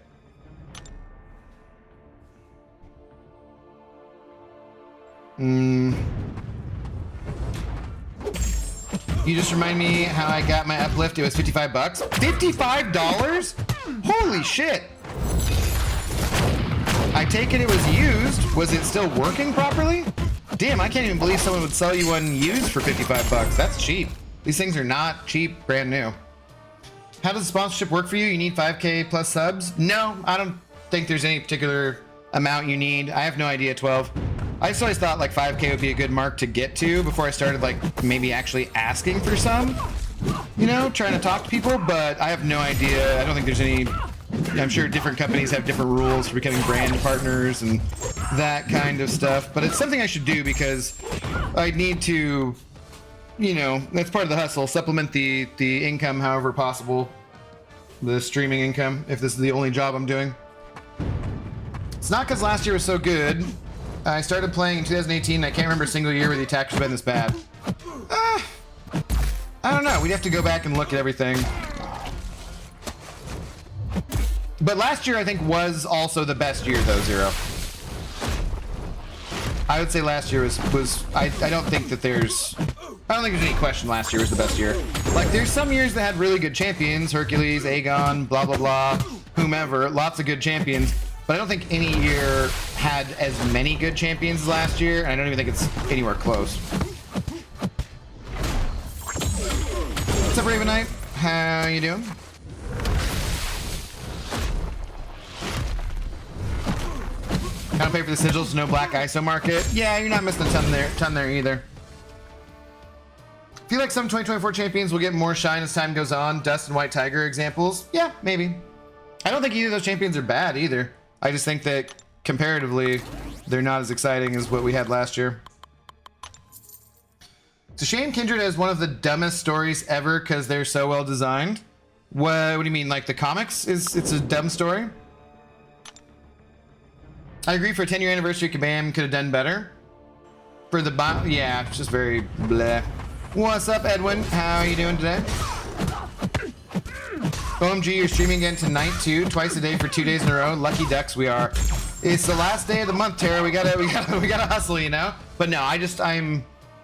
You just remind me how I got my uplift. It was 55 bucks. $55? Holy shit. I take it was used. Was it still working properly? Damn, I can't even believe someone would sell you one used for 55 bucks. That's cheap. These things are not cheap, brand new. How does the sponsorship work for you? You need 5K plus subs? No, I don't think there's any particular amount you need. I have no idea, 12. I just always thought like 5K would be a good mark to get to before I started like maybe actually asking for some, you know, trying to talk to people, but I have no idea. I don't think there's any, I'm sure different companies have different rules for becoming brand partners and that kind of stuff, but it's something I should do because I need to, you know, that's part of the hustle, supplement the income however possible, the streaming income, if this is the only job I'm doing. It's not because last year was so good. I started playing in 2018, and I can't remember a single year where the attack has been this bad. I don't know. We'd have to go back and look at everything. But last year, I think, was also the best year, though, Zero. I would say last year was I don't think there's any question last year was the best year. Like, there's some years that had really good champions, Hercules, Aegon, blah, blah, blah, whomever, lots of good champions. But I don't think any year had as many good champions as last year, and I don't even think it's anywhere close. What's up, Raven Knight? How you doing? Gotta pay for the sigils, no black ISO market. Yeah, you're not missing a ton there either. Feel like some 2024 champions will get more shine as time goes on. Dust and White Tiger examples. Yeah, maybe. I don't think either of those champions are bad either. I just think that comparatively, they're not as exciting as what we had last year. It's a shame Kindred has one of the dumbest stories ever because they're so well designed. What do you mean? Like the comics it's a dumb story? I agree. For a 10-year anniversary, Kabam could have done better. For the yeah, it's just very bleh. What's up, Edwin? How are you doing today? OMG, you're streaming again tonight too, twice a day for 2 days in a row. Lucky ducks we are. It's the last day of the month, Tara. We gotta hustle, you know. But no,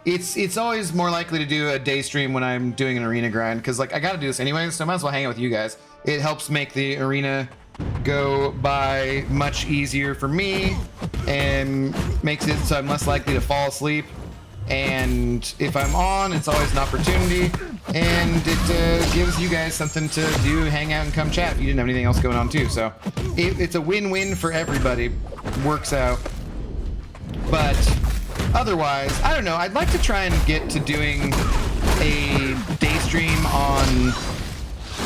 it's always more likely to do a day stream when I'm doing an arena grind because like I gotta do this anyway, so I might as well hang out with you guys. It helps make the arena go by much easier for me and makes it so I'm less likely to fall asleep. And if I'm on, it's always an opportunity, and it gives you guys something to do, hang out and come chat if you didn't have anything else going on too. So it's a win-win for everybody. Works out. But otherwise, I don't know. I'd like to try and get to doing a day stream on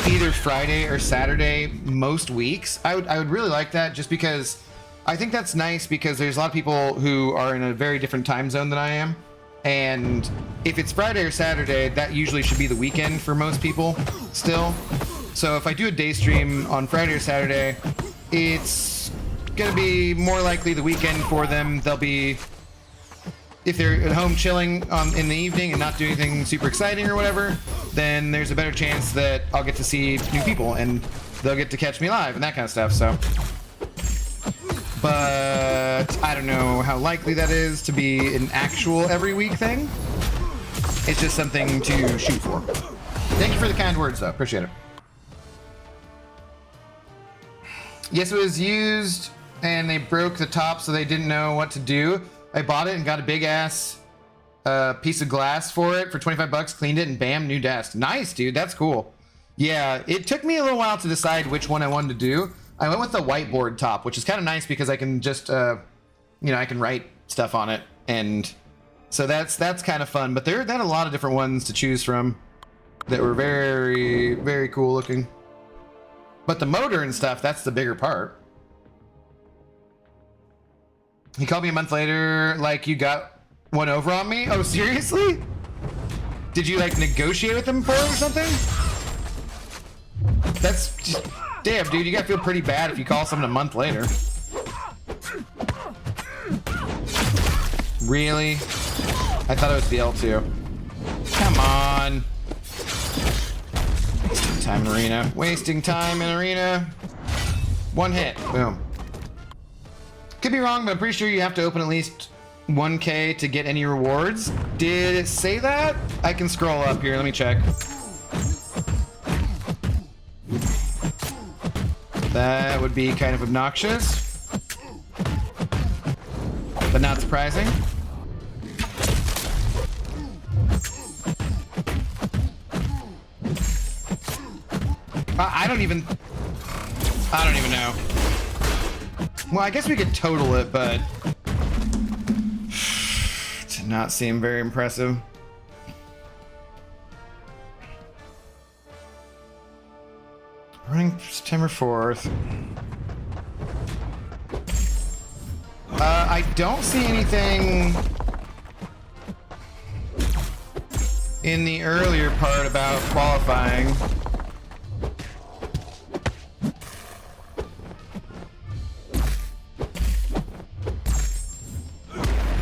either Friday or Saturday most weeks. I would really like that just because I think that's nice because there's a lot of people who are in a very different time zone than I am. And if it's Friday or Saturday, that usually should be the weekend for most people still. So if I do a day stream on Friday or Saturday, it's gonna be more likely the weekend for them. They'll be, if they're at home chilling in the evening and not doing anything super exciting or whatever, then there's a better chance that I'll get to see new people and they'll get to catch me live and that kind of stuff. So, but I don't know how likely that is to be an actual every week thing. It's just something to shoot for. Thank you for the kind words, though. Appreciate it. Yes, it was used and they broke the top, so they didn't know what to do. I bought it and got a big ass piece of glass for it for 25 bucks, cleaned it, and bam, new desk. Nice, dude. That's cool. Yeah, it took me a little while to decide which one I wanted to do. I went with the whiteboard top, which is kind of nice because I can just, you know, I can write stuff on it. And so that's kind of fun. But there had a lot of different ones to choose from that were very, very cool looking. But the motor and stuff, that's the bigger part. He called me a month later, like, you got one over on me? Oh, seriously? Did you, like, negotiate with him for it or something? That's just, damn, dude, you gotta feel pretty bad if you call someone a month later. Really? I thought it was the L2. Come on. Wasting time in arena. Wasting time in arena. One hit. Boom. Could be wrong, but I'm pretty sure you have to open at least 1K to get any rewards. Did it say that? I can scroll up here. Let me check. That would be kind of obnoxious, but not surprising. I don't even know. Well, I guess we could total it, but it did not seem very impressive. Running September 4th. I don't see anything in the earlier part about qualifying.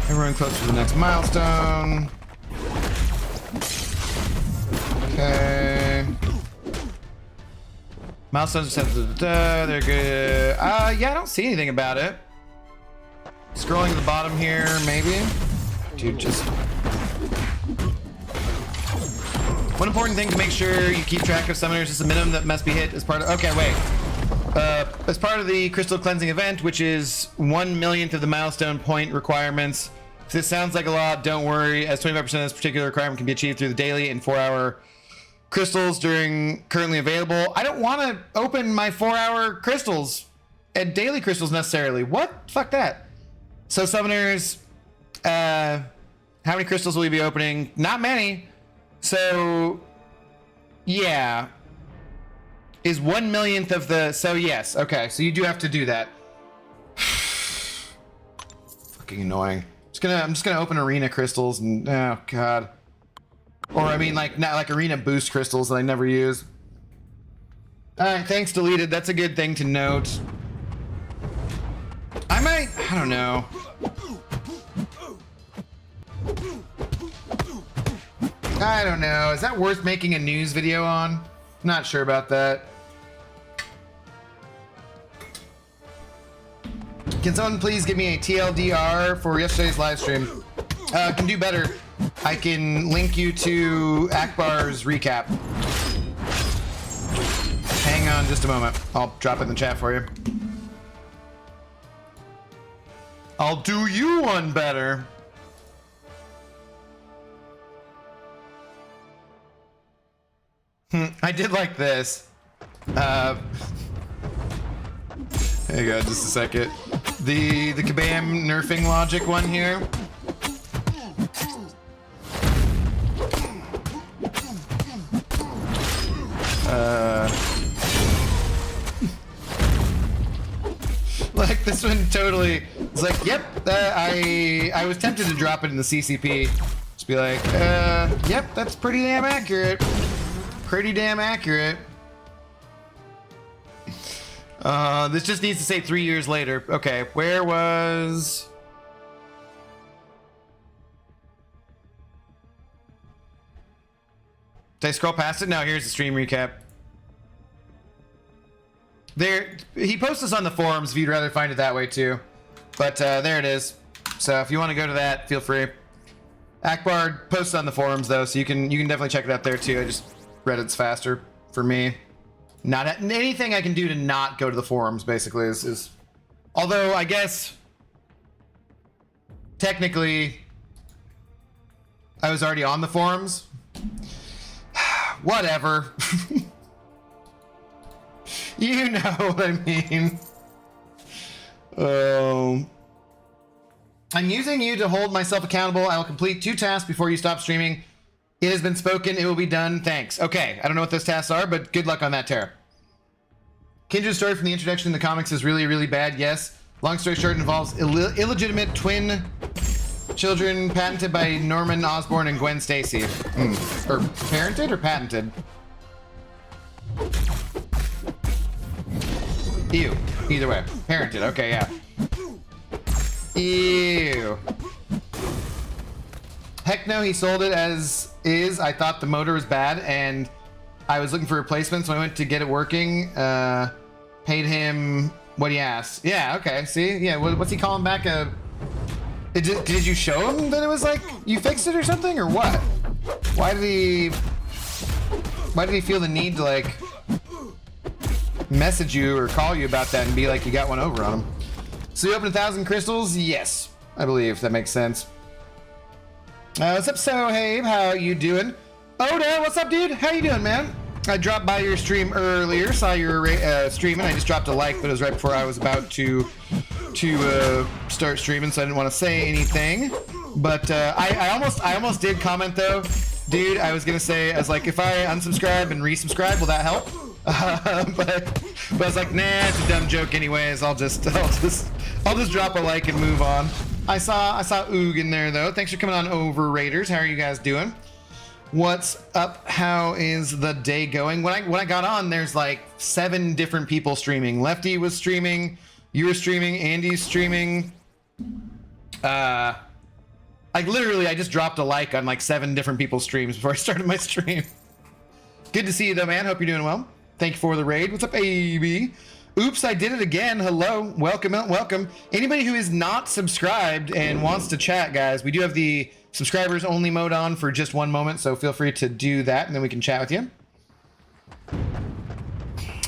Everyone close to the next milestone. Okay. Milestones set. They're good. Yeah, I don't see anything about it. Scrolling to the bottom here, maybe. Dude, just. One important thing to make sure you keep track of summoners is the minimum that must be hit as part of. Okay, wait. As part of the crystal cleansing event, which is 1/1,000,000th of the milestone point requirements. If this sounds like a lot, don't worry, as 25% of this particular requirement can be achieved through the daily and 4-hour crystals during currently available. I don't want to open my 4-hour crystals and daily crystals necessarily. What? Fuck that. So summoners, how many crystals will we be opening? Not many. So, yeah. Is 1/1,000,000th of the, so yes, okay, so you do have to do that. Fucking annoying. I'm just gonna open arena crystals and, oh god. Or I mean like, not like arena boost crystals that I never use. Alright, thanks deleted, that's a good thing to note. I don't know. I don't know, is that worth making a news video on? Not sure about that. Can someone please give me a TLDR for yesterday's live stream? Can do better. I can link you to Akbar's recap. Hang on just a moment. I'll drop it in the chat for you. I'll do you one better. I did like this. There you go, just a second. The Kabam nerfing logic one here. Like this one totally. It's like, yep. I was tempted to drop it in the CCP be like, yep, that's pretty damn accurate. Pretty damn accurate. This just needs to say 3 years later. Okay, where was... Did I scroll past it? No, here's the stream recap. There, he posts this on the forums if you'd rather find it that way too. But there it is. So if you want to go to that, feel free. Akbar posts on the forums though, so you can definitely check it out there too. I just Reddit's faster for me. Not anything I can do to not go to the forums basically is although I guess technically I was already on the forums. Whatever. You know what I mean. I'm using you to hold myself accountable. I will complete 2 tasks before you stop streaming. It has been spoken. It will be done. Thanks. Okay. I don't know what those tasks are, but good luck on that, Tara. Kindred's story from the introduction in the comics is really, really bad. Yes. Long story short, it involves illegitimate twin children patented by Norman Osborn and Gwen Stacy. Or parented or patented? Ew. Either way. Parented. Okay, yeah. Ew. Heck no, he sold it as is. I thought the motor was bad and I was looking for replacements, so I went to get it working. Paid him what he asked. Yeah, okay. See? Yeah, what's he calling back? Did you show him that it was like you fixed it or something, or what? Why did he feel the need to like message you or call you about that and be like you got one over on him? So you opened 1,000 crystals? Yes, I believe that makes sense. What's up, Sohaib? How you doing? Oda, what's up, dude? How you doing, man? I dropped by your stream earlier, saw your streaming. I just dropped a like, but it was right before I was about to start streaming, so I didn't want to say anything. But I almost did comment though, dude. I was gonna say, I was like, if I unsubscribe and resubscribe, will that help? But I was like, nah, it's a dumb joke anyways. I'll just drop a like and move on. I saw Oog in there though. Thanks for coming on over, Raiders. How are you guys doing? What's up? How is the day going? When I got on, there's like 7 different people streaming. Lefty was streaming, you were streaming, Andy's streaming. Like literally, I just dropped a like on like 7 different people's streams before I started my stream. Good to see you though, man. Hope you're doing well. Thank you for the raid. What's up, AB? Oops, I did it again. Hello, welcome, welcome. Anybody who is not subscribed and wants to chat, guys, we do have the subscribers only mode on for just 1 moment, so feel free to do that and then we can chat with you.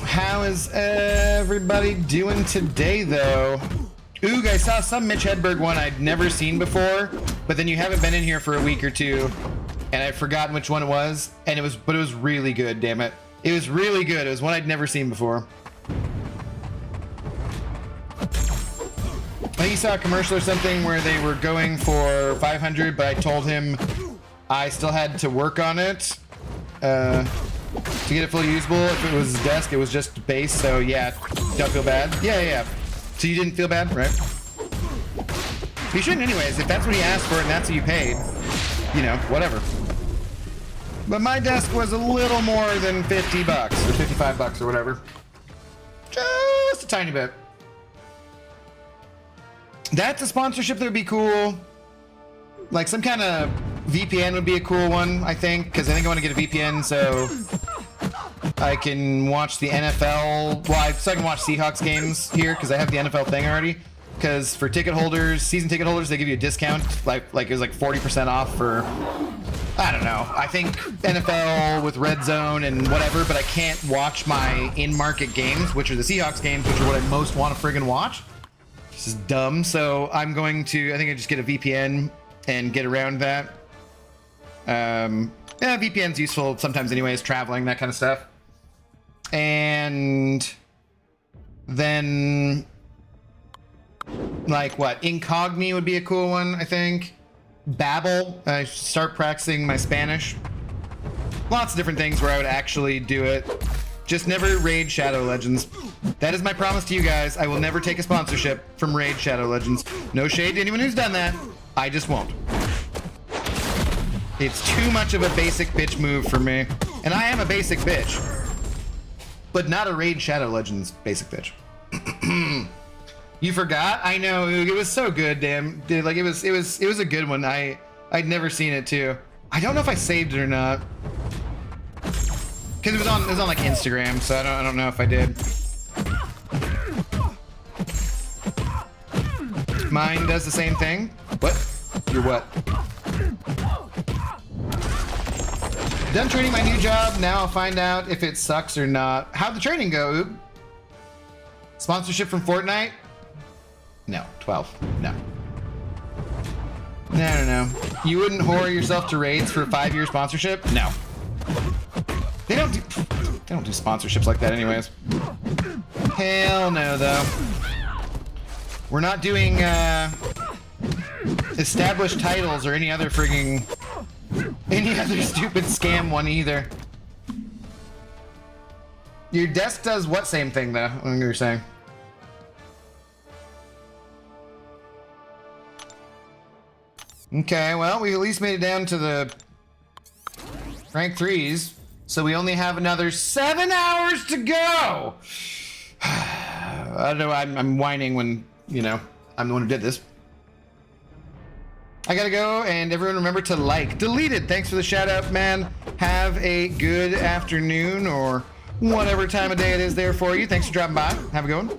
How is everybody doing today though? Oog, I saw some Mitch Hedberg one I'd never seen before, but then you haven't been in here for a week or 2 and I've forgotten which one it was, and it was really good, damn it. It was really good. It was one I'd never seen before. I think you saw a commercial or something where they were going for 500, but I told him I still had to work on it to get it fully usable. If it was desk, it was just base, so yeah, don't feel bad. Yeah. So you didn't feel bad, right? You shouldn't anyways. If that's what he asked for and that's what you paid, you know, whatever. But my desk was a little more than 50 bucks or 55 bucks or whatever. Just a tiny bit. That's a sponsorship that would be cool. Like some kind of VPN would be a cool one, I think, because I think I want to get a VPN so I can watch the NFL. Well, so I can watch Seahawks games here because I have the NFL thing already. Because for ticket holders, season ticket holders, they give you a discount. Like it was like 40% off for, I don't know. I think NFL with Red Zone and whatever, but I can't watch my in-market games, which are the Seahawks games, which are what I most want to friggin' watch. This is dumb. So I'm going to, I think I just get a VPN and get around that. Yeah, VPN's useful sometimes anyways, traveling, that kind of stuff. And then like what? Incogni would be a cool one, I think. Babbel, I should start practicing my Spanish. Lots of different things where I would actually do it. Just never raid Shadow Legends. That is my promise to you guys. I will never take a sponsorship from Raid Shadow Legends. No shade to anyone who's done that. I just won't. It's too much of a basic bitch move for me. And I am a basic bitch. But not a Raid Shadow Legends basic bitch. You forgot? I know, it was so good, damn. Dude, like it was a good one. I'd never seen it too. I don't know if I saved it or not. Cause it was on like Instagram, so I don't know if I did. Mine does the same thing. What? You're what? Done training my new job. Now I'll find out if it sucks or not. How'd the training go, Oob? Sponsorship from Fortnite? No. 12. No. No. You wouldn't whore yourself to raids for a 5-year sponsorship? No. They don't do sponsorships like that anyways. Hell no, though. We're not doing established titles or any other stupid scam one either. Your desk does what same thing though? What you were saying? Okay, well, we at least made it down to the rank 3s, so we only have another 7 hours to go. I don't know. I'm whining when, you know, I'm the one who did this. I gotta go, and everyone remember to like. Deleted. Thanks for the shout out, man. Have a good afternoon or whatever time of day it is there for you. Thanks for dropping by. Have a good one.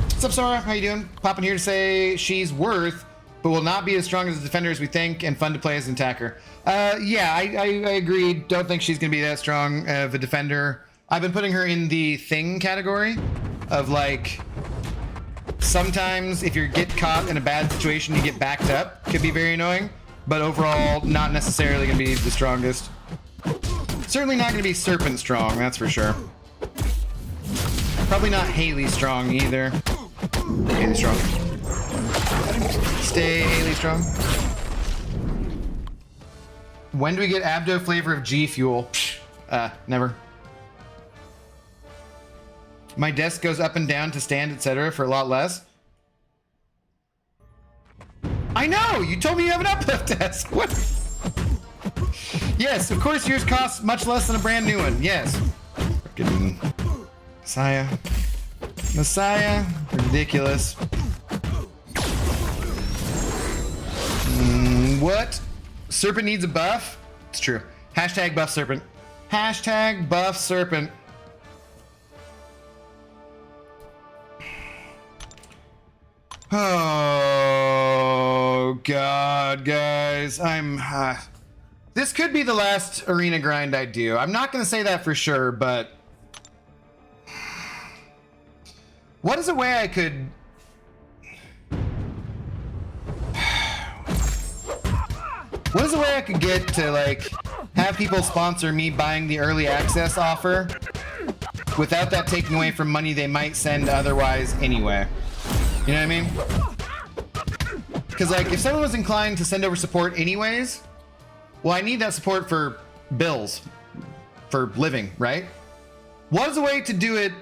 What's up, Sora? How you doing? Popping here to say she's worth, but will not be as strong as a defender as we think, and fun to play as an attacker. Yeah, I agree. Don't think she's gonna be that strong of a defender. I've been putting her in the thing category of like, sometimes if you get caught in a bad situation, you get backed up. Could be very annoying, but overall, not necessarily gonna be the strongest. Certainly not gonna be Serpent strong, that's for sure. Probably not Haley strong either. Haley strong. Stay Haley strong. When do we get Abdo flavor of G Fuel? Never. My desk goes up and down to stand, etc. for a lot less. I know! You told me you have an uplift desk! What? Yes, of course yours costs much less than a brand new one. Yes. Freaking Messiah. Ridiculous. What? Serpent needs a buff? It's true. Hashtag buff Serpent. Hashtag buff Serpent. Oh, God, guys. This could be the last arena grind I do. I'm not going to say that for sure, but... What is a way I could... What is a way I could get to, like, have people sponsor me buying the early access offer without that taking away from money they might send otherwise anyway? You know what I mean? Because, like, if someone was inclined to send over support anyways, well, I need that support for bills, for living, right? What is a way to do it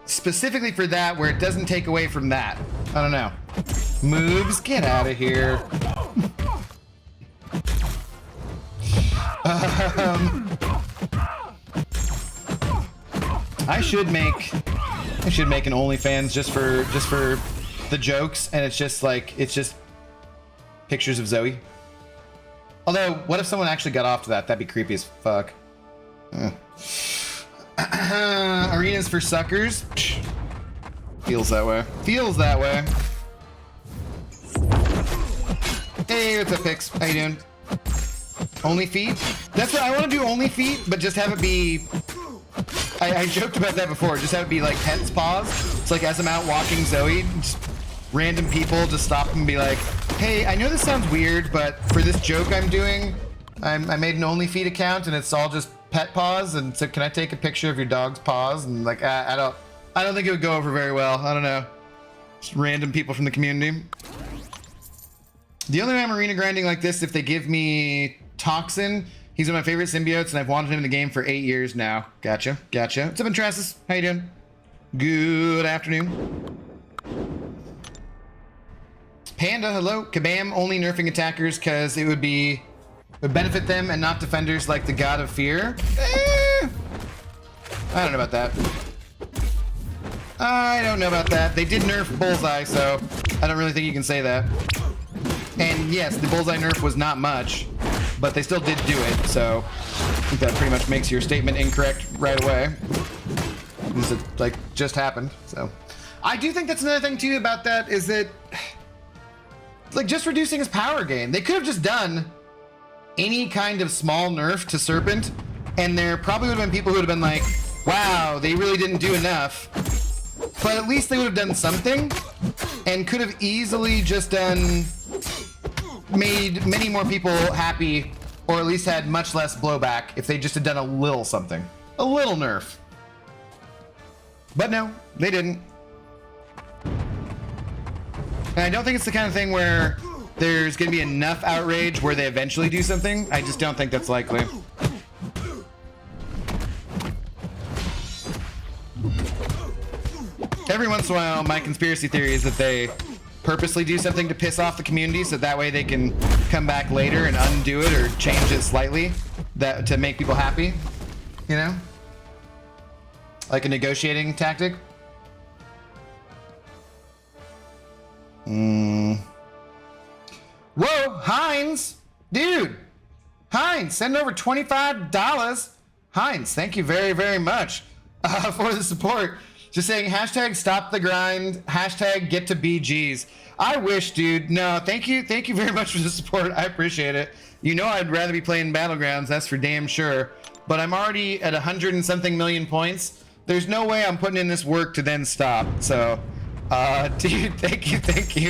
specifically for that where it doesn't take away from that? I don't know. Moves, get out of here. I should make an OnlyFans just for the jokes, and it's just pictures of Zoe. Although, what if someone actually got off to that? That'd be creepy as fuck. Arenas for suckers. Feels that way. Feels that way. Hey, what's up, Pix? How you doing? Only feet? That's what I want to do. Only feet, but just have it be. I joked about that before. Just have it be like pet's paws. It's like as I'm out walking Zoe, just random people just stop and be like, "Hey, I know this sounds weird, but for this joke I'm doing, I made an Only Feet account and it's all just pet paws. And so can I take a picture of your dog's paws?" And like, I don't think it would go over very well. I don't know. Just random people from the community. The only way I'm arena grinding like this if they give me Toxin. He's one of my favorite symbiotes, and I've wanted him in the game for 8 years now. Gotcha. What's up, Enchantress? How you doing? Good afternoon. Panda, hello. Kabam only nerfing attackers because it would benefit them and not defenders like the God of Fear. I don't know about that. I don't know about that. They did nerf Bullseye, so I don't really think you can say that. And yes, the Bullseye nerf was not much, but they still did do it, so I think that pretty much makes your statement incorrect right away. Because it, like, just happened, so. I do think that's another thing, too, about that, is that, like, just reducing his power gain. They could have just done any kind of small nerf to Serpent, and there probably would have been people who would have been like, wow, they really didn't do enough. But at least they would have done something, and could have easily just made many more people happy, or at least had much less blowback if they just had done a little something. A little nerf. But no, they didn't. And I don't think it's the kind of thing where there's going to be enough outrage where they eventually do something. I just don't think that's likely. Every once in a while, my conspiracy theory is that they purposely do something to piss off the community so that way they can come back later and undo it or change it slightly to make people happy, you know? Like a negotiating tactic. Whoa, Heinz! Dude! Heinz, send over $25. Heinz, thank you very, very much for the support. Just saying, hashtag stop the grind, hashtag get to BGs. I wish, dude. No, thank you very much for the support. I appreciate it. You know I'd rather be playing Battlegrounds, that's for damn sure. But I'm already at 100 and something million points. There's no way I'm putting in this work to then stop. So, dude, thank you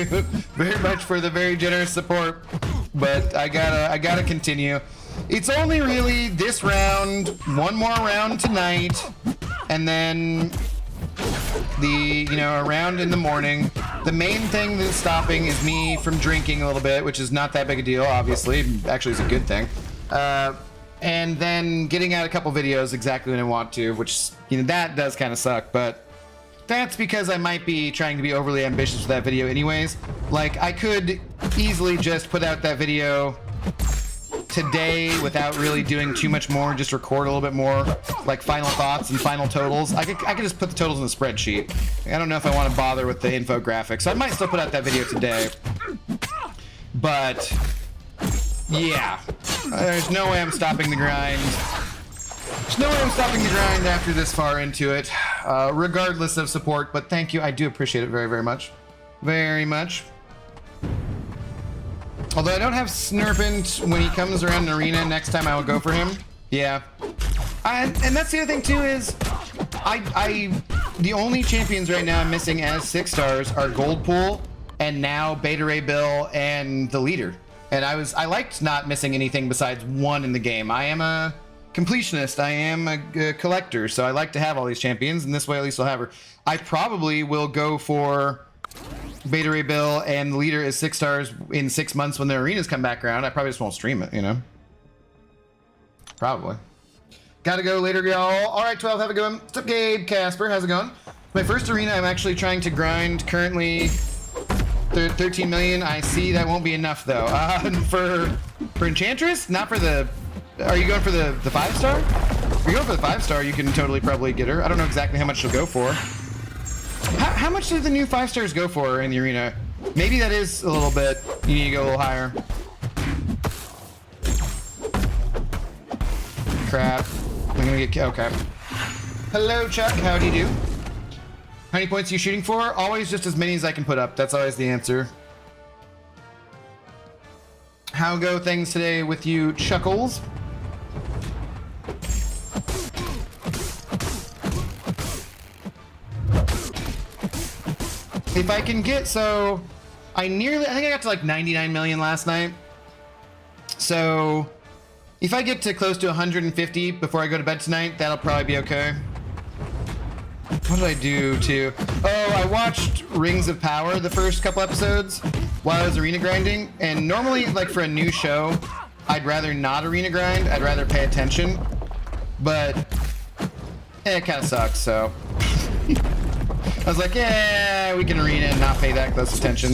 very much for the very generous support. But I gotta continue. It's only really this round, one more round tonight, and then a round in the morning. The main thing that's stopping is me from drinking a little bit, which is not that big a deal, obviously. Actually, it's a good thing. And then getting out a couple videos exactly when I want to, which, that does kind of suck, but that's because I might be trying to be overly ambitious with that video anyways. Like, I could easily just put out that video today without really doing too much more, just record a little bit more, like final thoughts and final totals. I could just put the totals in the spreadsheet. I don't know if I want to bother with the infographic, so I might still put out that video today. But yeah, there's no way I'm stopping the grind. There's no way I'm stopping the grind after this far into it, regardless of support. But thank you, I do appreciate it very, very much, very much. Although I don't have Serpent when he comes around an arena, next time I will go for him. Yeah. And that's the other thing too is, the only champions right now I'm missing as 6 stars are Gold Pool, and now Beta Ray Bill and the leader. And I liked not missing anything besides one in the game. I am a completionist, I am a collector, so I like to have all these champions, and this way at least I'll have her. I probably will go for Beta Ray Bill and the leader is 6 stars in 6 months when the arenas come back around. I probably just won't stream it, Probably. Gotta go later, y'all. All right, 12, have a good one. What's up, Gabe? Casper, how's it going? My first arena, I'm actually trying to grind currently 13 million. I see that won't be enough, though. For Enchantress? Not for the... Are you going for the 5-star? If you're going for the 5-star, you can totally probably get her. I don't know exactly how much she'll go for. How much did the new 5 stars go for in the arena? Maybe that is a little bit. You need to go a little higher. Crap. I'm gonna get... Okay. Hello, Chuck. How do you do? How many points are you shooting for? Always just as many as I can put up. That's always the answer. How go things today with you, Chuckles? If I can get, so I think I got to like 99 million last night. So if I get to close to 150 before I go to bed tonight, that'll probably be okay. What did I do too? Oh, I watched Rings of Power the first couple episodes while I was arena grinding. And normally, like for a new show, I'd rather not arena grind. I'd rather pay attention. But it kind of sucks, so. I was like, yeah, we can arena and not pay that close attention.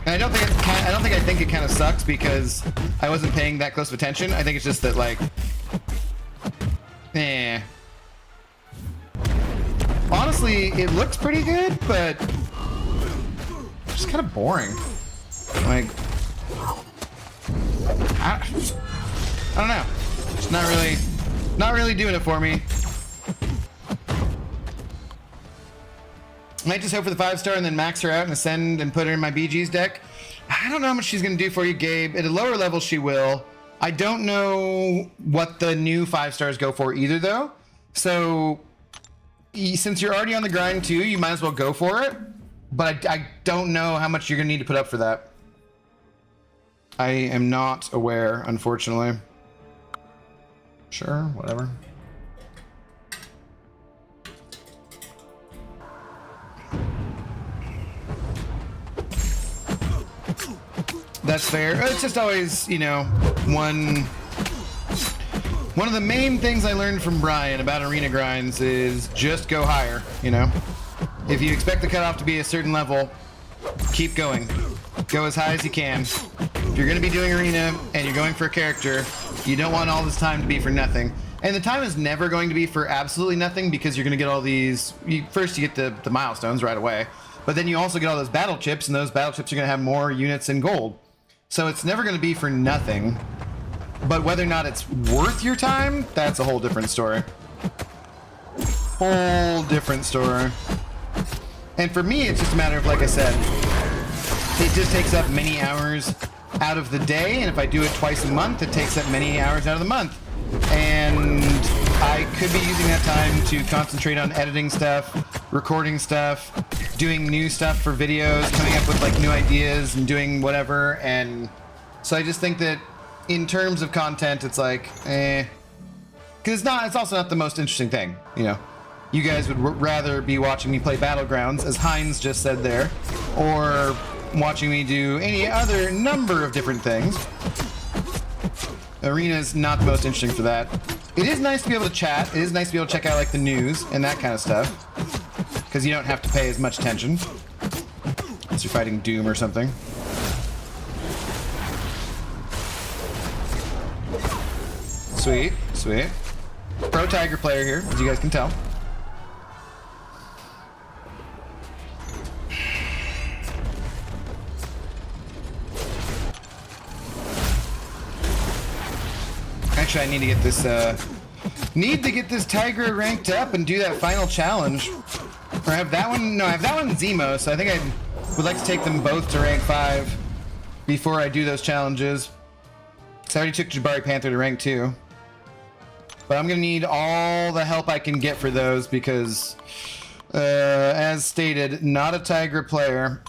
And I don't think it kind of sucks because I wasn't paying that close of attention. I think it's just that like, honestly, it looks pretty good, but it's just kind of boring. Like, I don't know. It's not really doing it for me. Might just hope for the 5-star and then max her out and ascend and put her in my BG's deck. I don't know how much she's going to do for you, Gabe. At a lower level, she will. I don't know what the new 5-stars go for either, though. So, since you're already on the grind, too, you might as well go for it. But I don't know how much you're going to need to put up for that. I am not aware, unfortunately. Sure, whatever. That's fair. It's just always, you know, one of the main things I learned from Brian about arena grinds is just go higher, you know? If you expect the cutoff to be a certain level, keep going. Go as high as you can. If you're going to be doing arena and you're going for a character, you don't want all this time to be for nothing. And the time is never going to be for absolutely nothing because you're going to get all these... First, you get the milestones right away. But then you also get all those battle chips, and those battle chips are going to have more units in gold. So it's never going to be for nothing. But whether or not it's worth your time, that's a whole different story. Whole different story. And for me, it's just a matter of, like I said, it just takes up many hours out of the day. And if I do it twice a month, it takes up many hours out of the month. And I could be using that time to concentrate on editing stuff, recording stuff, doing new stuff for videos, coming up with like new ideas and doing whatever. And so I just think that in terms of content, it's like, because it's also not the most interesting thing, you know. You guys would rather be watching me play Battlegrounds, as Heinz just said there, or watching me do any other number of different things. Arena is not the most interesting for that. It is nice to be able to chat. It is nice to be able to check out like the news and that kind of stuff, because you don't have to pay as much attention unless you're fighting Doom or something. Sweet, sweet. Pro Tiger player here, as you guys can tell. Actually, I need to get this Tiger ranked up and do that final challenge. Or have that one, no, I have that one in Zemo, so I think I would like to take them both to rank 5 before I do those challenges. So I already took Jabari Panther to rank 2. But I'm gonna need all the help I can get for those because, as stated, not a Tiger player.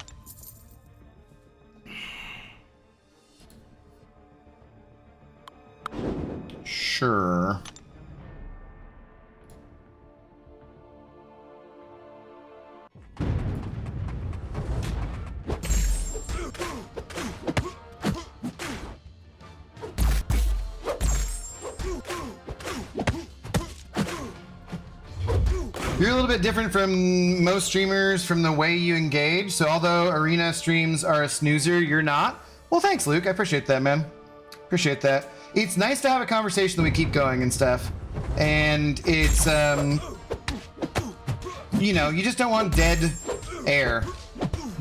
Sure. You're a little bit different from most streamers from the way you engage. So although arena streams are a snoozer, you're not. Well, thanks, Luke. I appreciate that, man. Appreciate that. It's nice to have a conversation that we keep going and stuff. And it's, you know, you just don't want dead air.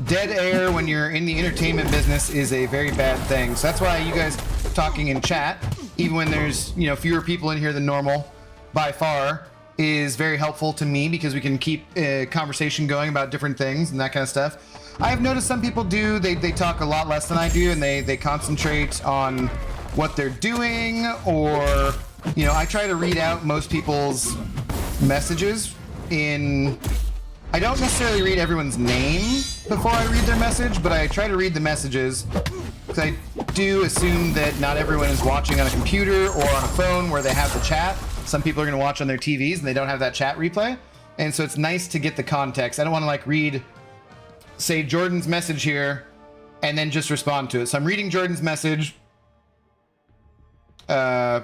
Dead air when you're in the entertainment business is a very bad thing. So that's why you guys talking in chat, even when there's, you know, fewer people in here than normal, by far, is very helpful to me because we can keep a conversation going about different things and that kind of stuff. I've noticed some people do, they talk a lot less than I do, and they concentrate on what they're doing, or, you know, I try to read out most people's messages in... I don't necessarily read everyone's name before I read their message, but I try to read the messages because I do assume that not everyone is watching on a computer or on a phone where they have the chat. Some people are going to watch on their TVs and they don't have that chat replay. And so it's nice to get the context. I don't want to like read, say, Jordan's message here and then just respond to it. So I'm reading Jordan's message. Yeah,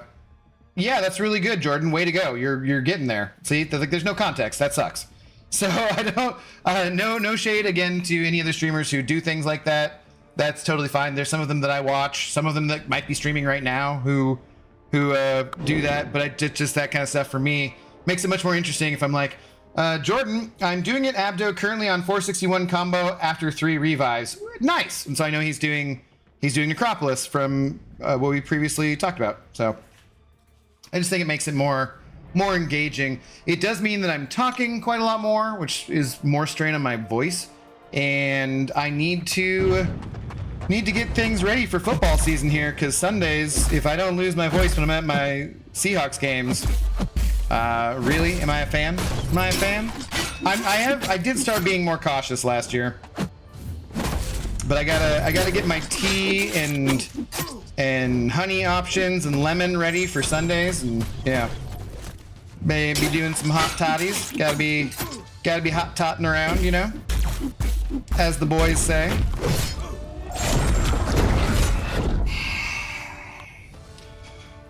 that's really good, Jordan. Way to go. You're getting there. See, like, there's no context. That sucks. So I don't, no shade again to any other streamers who do things like that. That's totally fine. There's some of them that I watch, some of them that might be streaming right now who do that, but just that kind of stuff for me makes it much more interesting if I'm like, Jordan, I'm doing it abdo currently on 461 combo after 3 revives. Nice. And so I know he's doing Necropolis from what we previously talked about. So I just think it makes it more engaging. It does mean that I'm talking quite a lot more, which is more strain on my voice, and I need to get things ready for football season here, because Sundays, if I don't lose my voice when I'm at my Seahawks games, really, am I a fan? Am I a fan? I did start being more cautious last year, but I gotta get my tea and honey options and lemon ready for Sundays, and yeah, maybe doing some hot toddies. Gotta be hot totting around, you know, as the boys say.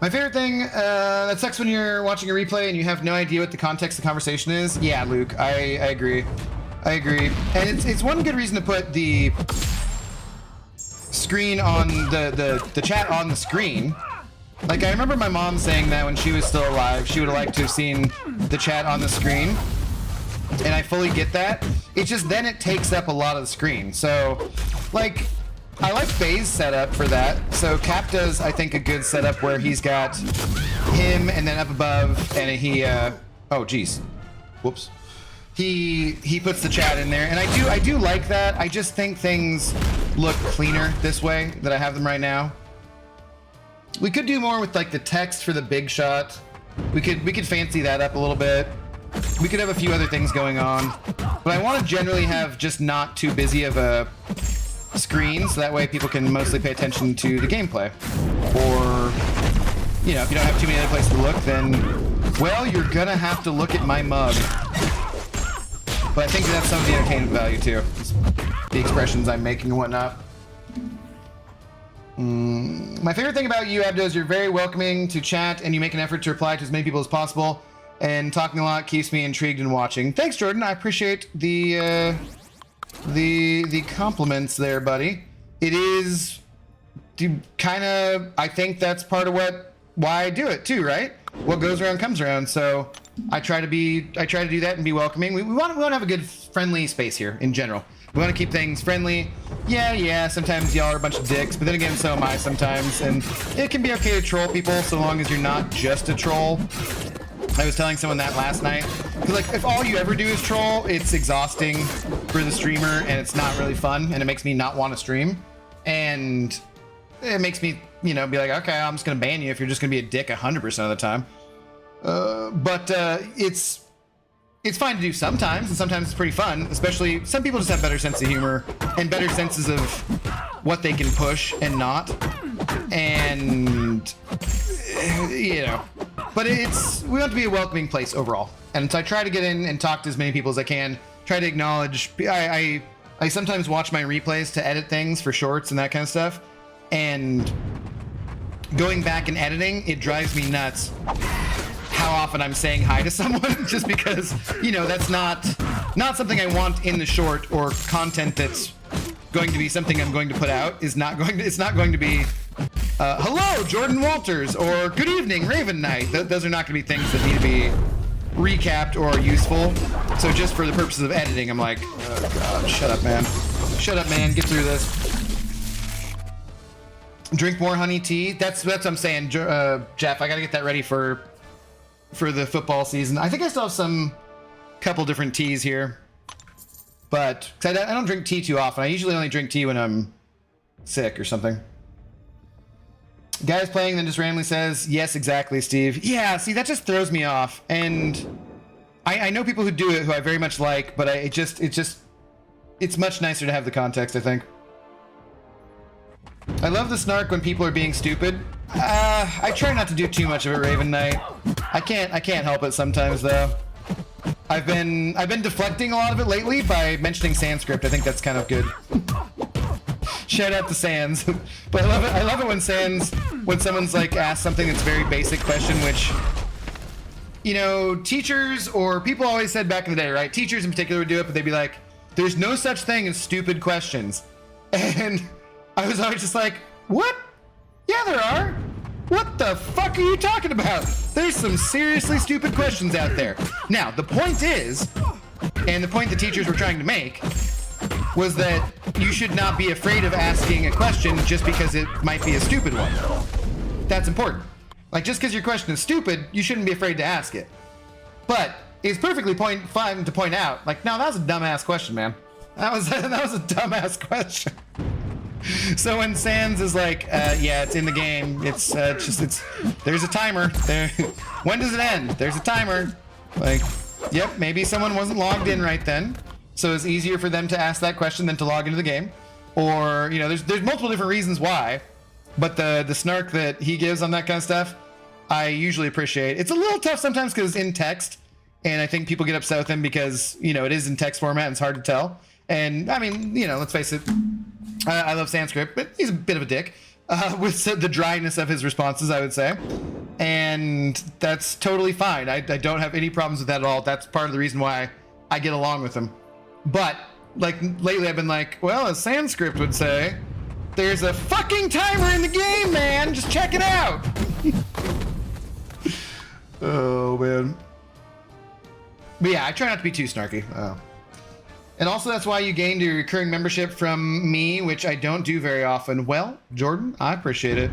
My favorite thing, that sucks when you're watching a replay and you have no idea what the context of the conversation is. Yeah, Luke, I agree. I agree. And it's one good reason to put the screen on the chat on the screen. Like, I remember my mom saying that when she was still alive, she would have liked to have seen the chat on the screen. And I fully get that. It's just then it takes up a lot of the screen. So, like, I like Faye's setup for that. So Cap does, I think, a good setup where he's got him and then up above, and he, oh geez, whoops. He puts the chat in there, and I do like that. I just think things look cleaner this way that I have them right now. We could do more with like the text for the big shot. We could fancy that up a little bit. We could have a few other things going on, but I want to generally have just not too busy of a screen, so that way people can mostly pay attention to the gameplay. Or, you know, if you don't have too many other places to look, then, well, you're gonna have to look at my mug. But I think that's some of the entertainment value too, the expressions I'm making and whatnot. My favorite thing about you, Abdo, is you're very welcoming to chat, and you make an effort to reply to as many people as possible, and talking a lot keeps me intrigued and watching. Thanks, Jordan. I appreciate the compliments there, buddy. It is kind of, I think that's part of why I do it too, right? What goes around comes around. So I try to do that and be welcoming. We want to have a good, friendly space here in general. We want to keep things friendly. Yeah, sometimes y'all are a bunch of dicks, but then again, so am I sometimes. And it can be okay to troll people so long as you're not just a troll. I was telling someone that last night, because like, if all you ever do is troll, it's exhausting for the streamer, and it's not really fun, and it makes me not want to stream, and it makes me, you know, be like, okay, I'm just gonna ban you if you're just gonna be a dick 100% of the time. But it's fine to do sometimes, and sometimes it's pretty fun. Especially, some people just have better sense of humor and better senses of what they can push and not, and you know. But we want to be a welcoming place overall, and so I try to get in and talk to as many people as I can. Try to acknowledge. I sometimes watch my replays to edit things for shorts and that kind of stuff, and going back and editing, it drives me nuts how often I'm saying hi to someone, just because, you know, that's not something I want in the short, or content that's going to be something I'm going to put out it's not going to be hello, Jordan Walters, or good evening, Raven Knight. Those are not going to be things that need to be recapped or useful. So just for the purposes of editing, I'm like, oh god, shut up, man. Shut up, man. Get through this. Drink more honey tea. That's what I'm saying, Jeff. I got to get that ready for the football season. I think I still have some couple different teas here, but I don't drink tea too often. I usually only drink tea when I'm sick or something. Guy's playing, then just randomly says, yes, exactly, Steve. Yeah, see, that just throws me off. And I know people who do it who I very much like, but it's much nicer to have the context, I think. I love the snark when people are being stupid. I try not to do too much of it, Raven Knight. I can't help it sometimes, though. I've been deflecting a lot of it lately by mentioning Sanskrit. I think that's kind of good. Shout out to Sans. But I love it when someone's like asked something that's a very basic question, which, you know, teachers or people always said back in the day, right? Teachers in particular would do it, but they'd be like, there's no such thing as stupid questions. And I was always just like, what? Yeah, there are. What the fuck are you talking about? There's some seriously stupid questions out there. Now, the point is, and the point the teachers were trying to make, was that you should not be afraid of asking a question just because it might be a stupid one. That's important. Like, just because your question is stupid, you shouldn't be afraid to ask it. But it's perfectly fine to point out, like, no, that was a dumbass question, man. That was a dumbass question. So when Sans is like, yeah, it's in the game. It's there's a timer. There. When does it end? There's a timer. Like, yep, maybe someone wasn't logged in right then, so it's easier for them to ask that question than to log into the game. Or, you know, there's multiple different reasons why, but the snark that he gives on that kind of stuff, I usually appreciate. It's a little tough sometimes because it's in text, and I think people get upset with him because, you know, it is in text format and it's hard to tell. And I mean, you know, let's face it, I love Sanskrit, but he's a bit of a dick with the dryness of his responses, I would say. And that's totally fine. I don't have any problems with that at all. That's part of the reason why I get along with him. But, like, lately I've been like, well, as Sanskrit would say, there's a fucking timer in the game, man! Just check it out! Oh, man. But yeah, I try not to be too snarky. And also that's why you gained your recurring membership from me, which I don't do very often. Well, Jordan, I appreciate it.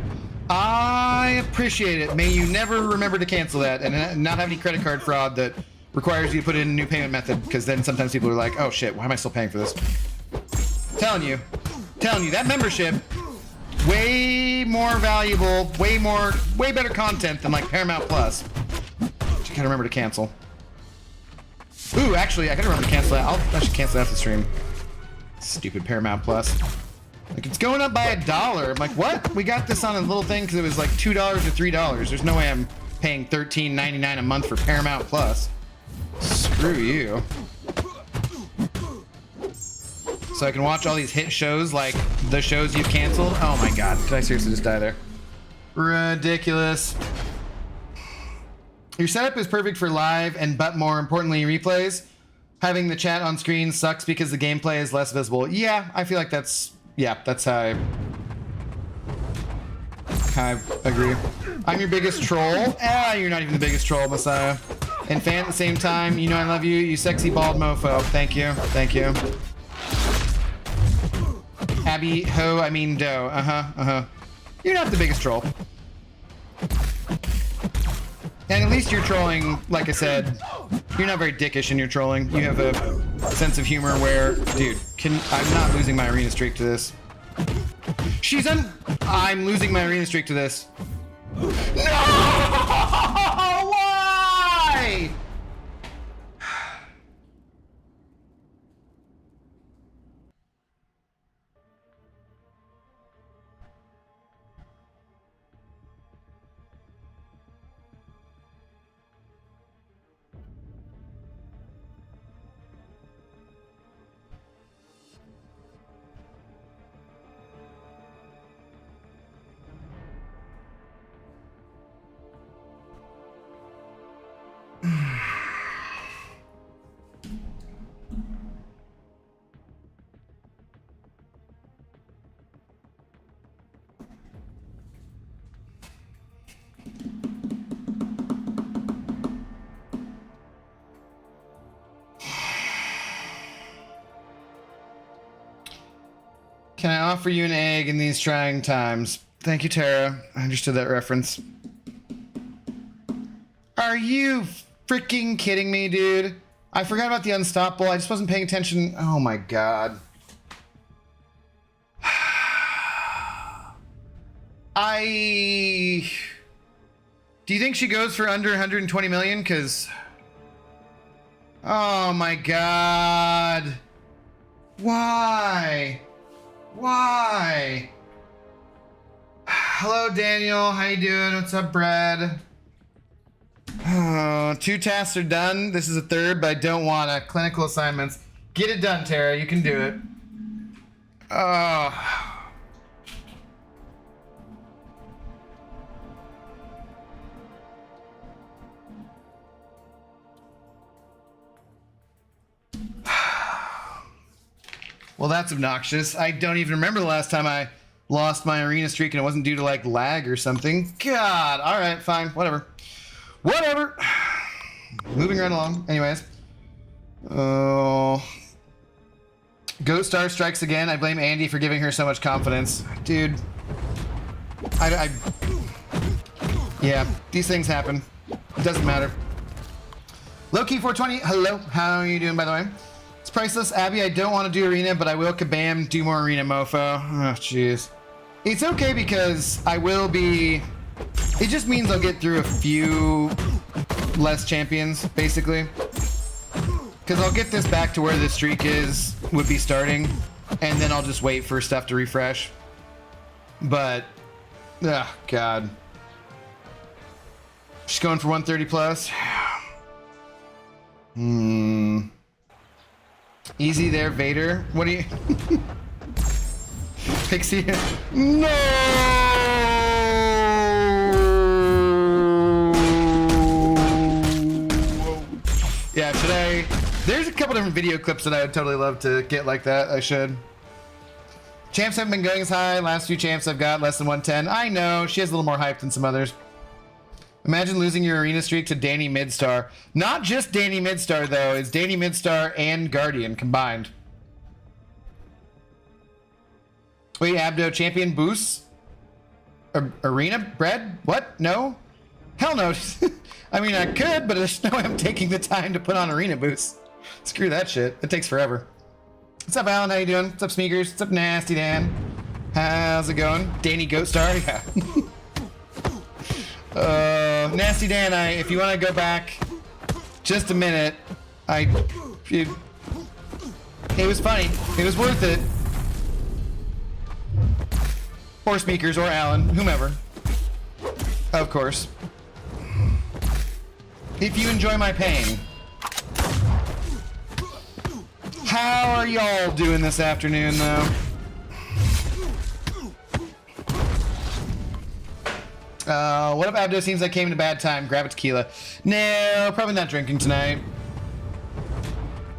I appreciate it. May you never remember to cancel that and not have any credit card fraud that requires you to put in a new payment method, because then sometimes people are like, oh shit, why am I still paying for this? Telling you, that membership, way more valuable, way better content than like Paramount Plus. But you gotta remember to cancel. Ooh, actually, I gotta remember to cancel that. I should cancel that after the stream. Stupid Paramount Plus. Like, it's going up by $1. I'm like, what? We got this on a little thing because it was like $2 or $3. There's no way I'm paying $13.99 a month for Paramount Plus. Screw you. So I can watch all these hit shows like the shows you've canceled. Oh my god, did I seriously just die there? Ridiculous. Your setup is perfect for live but more importantly, replays. Having the chat on screen sucks because the gameplay is less visible. Yeah, I feel like that's how I agree. I'm your biggest troll. You're not even the biggest troll, Messiah. And fan at the same time, you know I love you, you sexy bald mofo. Thank you. Abby ho, I mean doe. You're not the biggest troll. And at least you're trolling, like I said, you're not very dickish in your trolling. You have a sense of humor where, dude, I'm not losing my arena streak to this. I'm losing my arena streak to this. No! Why? Can I offer you an egg in these trying times? Thank you, Tara. I understood that reference. Are you freaking kidding me, dude? I forgot about the unstoppable. I just wasn't paying attention. Oh my god. Do you think she goes for under 120 million? Because... oh my god. Why? Why? Hello, Daniel. How you doing? What's up, Brad? Oh, 2 tasks are done. This is a 3rd, but I don't want to. Clinical assignments. Get it done, Tara. You can do it. Oh. Well, that's obnoxious. I don't even remember the last time I lost my arena streak and it wasn't due to like lag or something. God, all right, fine, whatever. Whatever. Moving right along. Anyways. Oh. Ghost Star strikes again. I blame Andy for giving her so much confidence. Dude. Yeah, these things happen. It doesn't matter. Lowkey 420, hello. How are you doing, by the way? It's priceless. Abby, I don't want to do arena, but I will kabam do more arena, mofo. Oh, jeez. It's okay because I will be... It just means I'll get through a few less champions, basically. Because I'll get this back to where the streak would be starting, and then I'll just wait for stuff to refresh. But, oh, God. She's going for 130 plus. Easy there, Vader. What do you... Pixie? No! Yeah, should I... There's a couple different video clips that I would totally love to get like that. I should. Champs haven't been going as high. Last few champs I've got less than 110. I know. She has a little more hype than some others. Imagine losing your arena streak to Danny Midstar. Not just Danny Midstar, though. It's Danny Midstar and Guardian combined. Wait, Abdo champion boosts? Arena bread? What? No? Hell no. I mean, I could, but there's no way I'm taking the time to put on arena boosts. Screw that shit. It takes forever. What's up, Alan? How you doing? What's up, Sneakers? What's up, Nasty Dan? How's it going? Danny Goatstar? Yeah. Nasty Dan, if you want to go back just a minute, it was funny. It was worth it. Or Sneakers, or Alan, whomever. Of course. If you enjoy my pain. How are y'all doing this afternoon, though? What up, Abdo? Seems like I came in a bad time. Grab a tequila. No, probably not drinking tonight.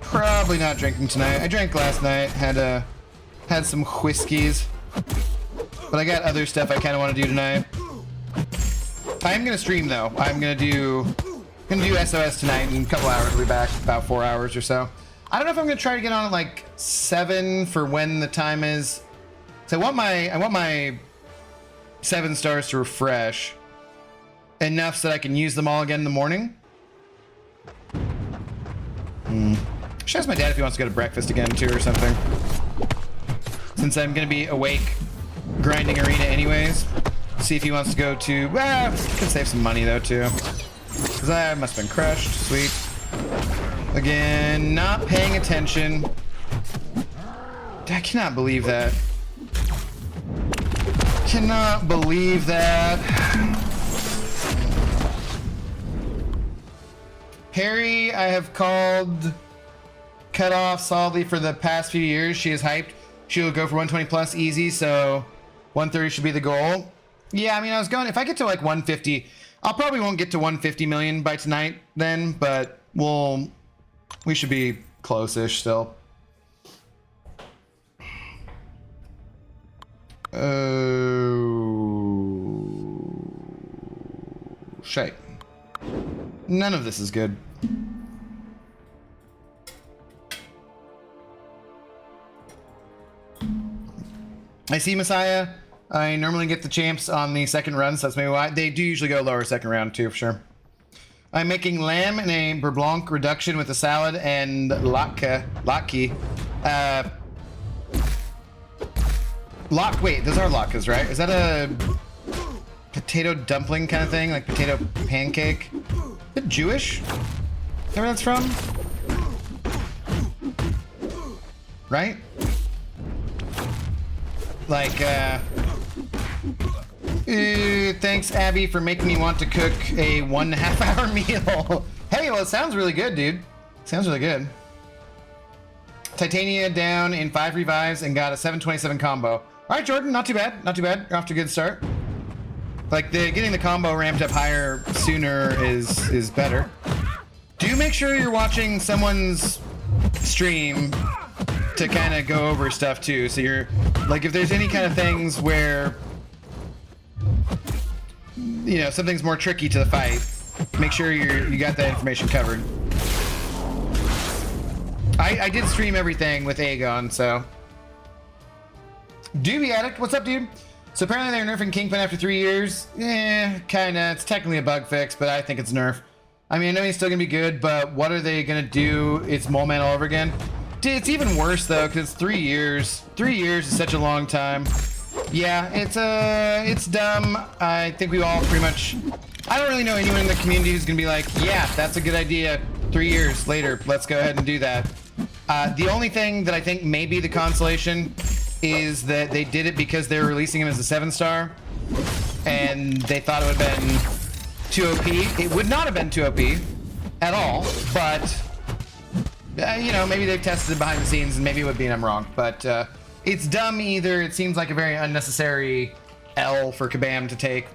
Probably not drinking tonight. I drank last night. Had some whiskeys. But I got other stuff I kind of want to do tonight. I'm gonna stream though. I'm gonna do SOS tonight in a couple hours. We'll be back about 4 hours or so. I don't know if I'm gonna try to get on at like 7 for when the time is. So I want my 7 stars to refresh enough so that I can use them all again in the morning. Should ask my dad if he wants to go to breakfast again too or something. Since I'm gonna be awake grinding arena anyways. See if he wants to go to... Well, could save some money though too. Because I must have been crushed. Sweet. Again, not paying attention. I cannot believe that. Cannot believe that. Harry, I have called cut off solidly for the past few years. She is hyped. She will go for 120 plus easy, so 130 should be the goal. Yeah, I mean, I was going, if I get to like 150, I'll probably won't get to 150 million by tonight then, but we should be close-ish still. Oh, shite. None of this is good. I see Messiah. I normally get the champs on the second run, so that's maybe why. They do usually go lower second round too, for sure. I'm making lamb in a beurre blanc reduction with a salad and latke. Wait, those are latkes, right? Is that a potato dumpling kind of thing? Like potato pancake? Is it Jewish? Is that where that's from? Right? Like, thanks, Abby, for making me want to cook a 1.5 hour meal. Hey, well, it sounds really good, dude. Sounds really good. Titania down in 5 revives and got a 727 combo. All right, Jordan, not too bad. Not too bad. You're off to a good start. Like, getting the combo ramped up higher sooner is better. Do make sure you're watching someone's stream to kind of go over stuff too. So you're like, if there's any kind of things where, you know, something's more tricky to the fight, make sure you got that information covered. I did stream everything with Aegon, so. Doobie Addict, what's up, dude? So apparently they're nerfing Kingpin after 3 years. Kinda. It's technically a bug fix, but I think it's nerf. I mean, I know he's still gonna be good, but what are they gonna do? It's Mole Man all over again? Dude, it's even worse though, because it's 3 years. 3 years is such a long time. Yeah, it's dumb. I think we all pretty much... I don't really know anyone in the community who's gonna be like, yeah, that's a good idea. 3 years later, let's go ahead and do that. The only thing that I think may be the consolation is that they did it because they were releasing him as a 7-star, and they thought it would have been too OP. It would not have been too OP at all, but you know, maybe they've tested it behind the scenes, and maybe it would be, and I'm wrong. But it's dumb either. It seems like a very unnecessary L for Kabam to take.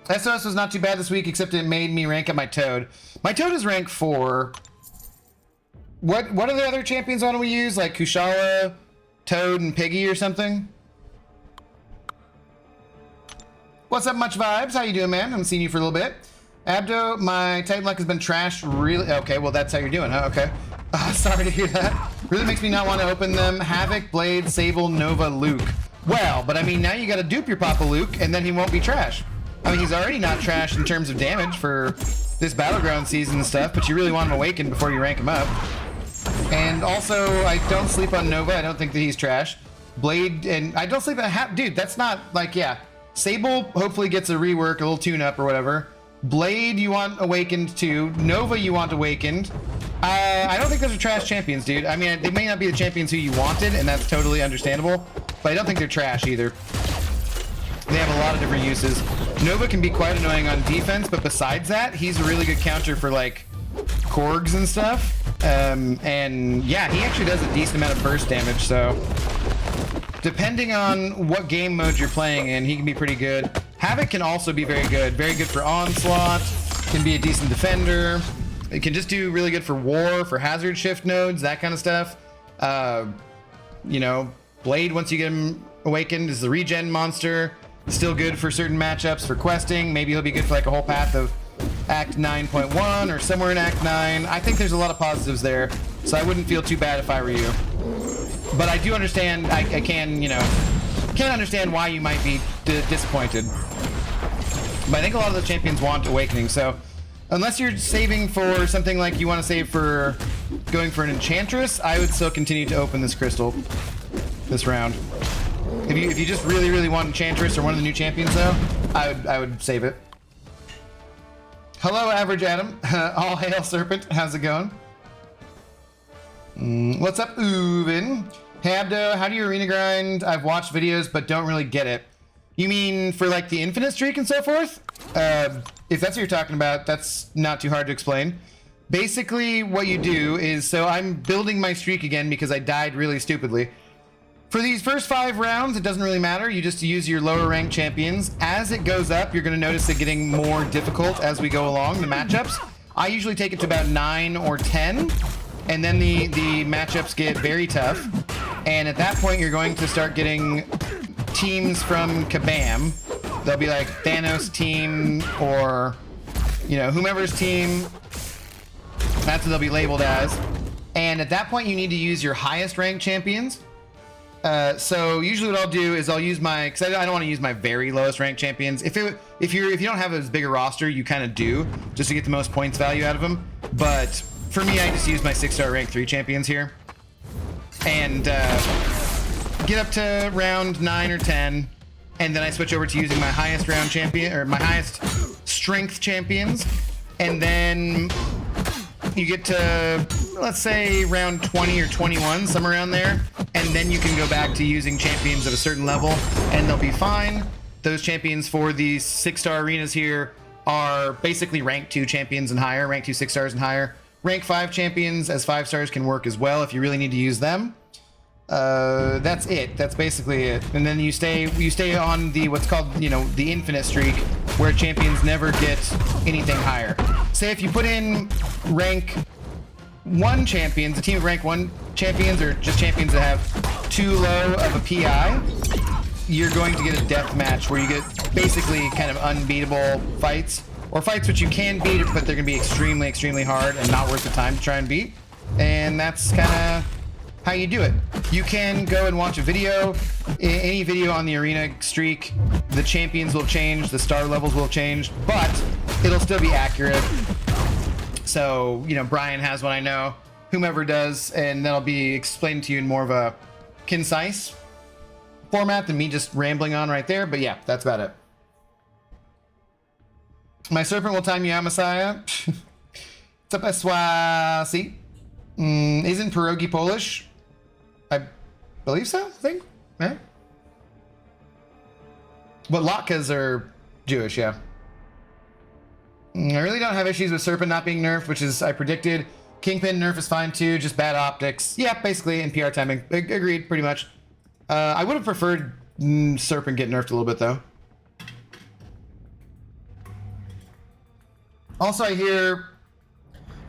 SOS was not too bad this week, except it made me rank up my Toad. My Toad is rank 4. What are the other champions on we use? Like Kushala, Toad, and Piggy or something? What's up, Much Vibes? How you doing, man? I haven't seen you for a little bit. Abdo, my Titan luck has been trashed. Really? Okay, well, that's how you're doing, huh? Okay. Sorry to hear that. Really makes me not want to open them. Havoc, Blade, Sable, Nova, Luke. Well, but I mean, now you got to dupe your Papa Luke, and then he won't be trash. I mean, he's already not trash in terms of damage for this Battleground season and stuff, but you really want him awakened before you rank him up. And also, I don't sleep on Nova. I don't think that he's trash. Blade, and I don't sleep on... Dude, that's not, like, yeah. Sable hopefully gets a rework, a little tune-up or whatever. Blade, you want awakened too. Nova, you want awakened. I don't think those are trash champions, dude. I mean, they may not be the champions who you wanted, and that's totally understandable, but I don't think they're trash either. They have a lot of different uses. Nova can be quite annoying on defense, but besides that, he's a really good counter for, like, Korgs and stuff. And yeah, he actually does a decent amount of burst damage, so depending on what game mode you're playing in, he can be pretty good. Havoc can also be very good for Onslaught, can be a decent defender. It can just do really good for War, for Hazard Shift nodes, that kind of stuff. You know, Blade, once you get him awakened, is the regen monster. Still good for certain matchups, for questing. Maybe he'll be good for like a whole path of Act 9.1 or somewhere in Act 9. I think there's a lot of positives there, so I wouldn't feel too bad if I were you. But I do understand, I can, you know, can't understand why you might be disappointed. But I think a lot of the champions want Awakening, so unless you're saving for something like you want to save for going for an Enchantress, I would still continue to open this crystal this round. If you just really want Enchantress or one of the new champions though, I would save it. Hello, Average Adam. All hail Serpent. How's it going? What's up, Uvin? Hey, Abdo, how do you arena grind? I've watched videos, but don't really get it. You mean for like the infinite streak and so forth? If that's what you're talking about, that's not too hard to explain. Basically, what you do is, so I'm building my streak again because I died really stupidly. For these first 5 rounds, it doesn't really matter. You just use your lower ranked champions. As it goes up, you're going to notice it getting more difficult as we go along, the matchups. I usually take it to about 9 or 10, and then the matchups get very tough. And at that point, you're going to start getting teams from Kabam. They'll be like Thanos' team or, you know, whomever's team. That's what they'll be labeled as. And at that point, you need to use your highest ranked champions. So usually what I'll do is I'll use my, because I don't want to use my very lowest ranked champions. If you don't have as big a roster, you kind of do, just to get the most points value out of them. But for me, I just use my 6-star rank 3 champions here, and get up to round 9 or 10, and then I switch over to using my highest round champion, or my highest strength champions, and then you get to, let's say, round 20 or 21, somewhere around there, and then you can go back to using champions of a certain level, and they'll be fine. Those champions for these 6-star arenas here are basically rank 2 champions and higher, rank 2 6 stars and higher. Rank 5 champions as 5 stars can work as well if you really need to use them. That's it. That's basically it. And then you stay on the what's called, you know, the infinite streak, where champions never get anything higher. Say if you put in rank 1 champions, a team of rank 1 champions, or just champions that have too low of a PI, you're going to get a death match where you get basically kind of unbeatable fights, or fights which you can beat, but they're going to be extremely, extremely hard and not worth the time to try and beat. And that's kind of how you do it. You can go and watch a video, any video on the arena streak. The champions will change, the star levels will change, but it'll still be accurate. So, you know, Brian has one, I know, whomever does, and that'll be explained to you in more of a concise format than me just rambling on right there. But yeah, that's about it. My Serpent will time you out, Messiah. What's up, see? Isn't pierogi Polish? I believe so, I think. Yeah. But latkes are Jewish, yeah. I really don't have issues with Serpent not being nerfed, which is I predicted. Kingpin nerf is fine too, just bad optics. Yeah, basically, in PR timing. Agreed, pretty much. I would have preferred Serpent get nerfed a little bit, though. Also, I hear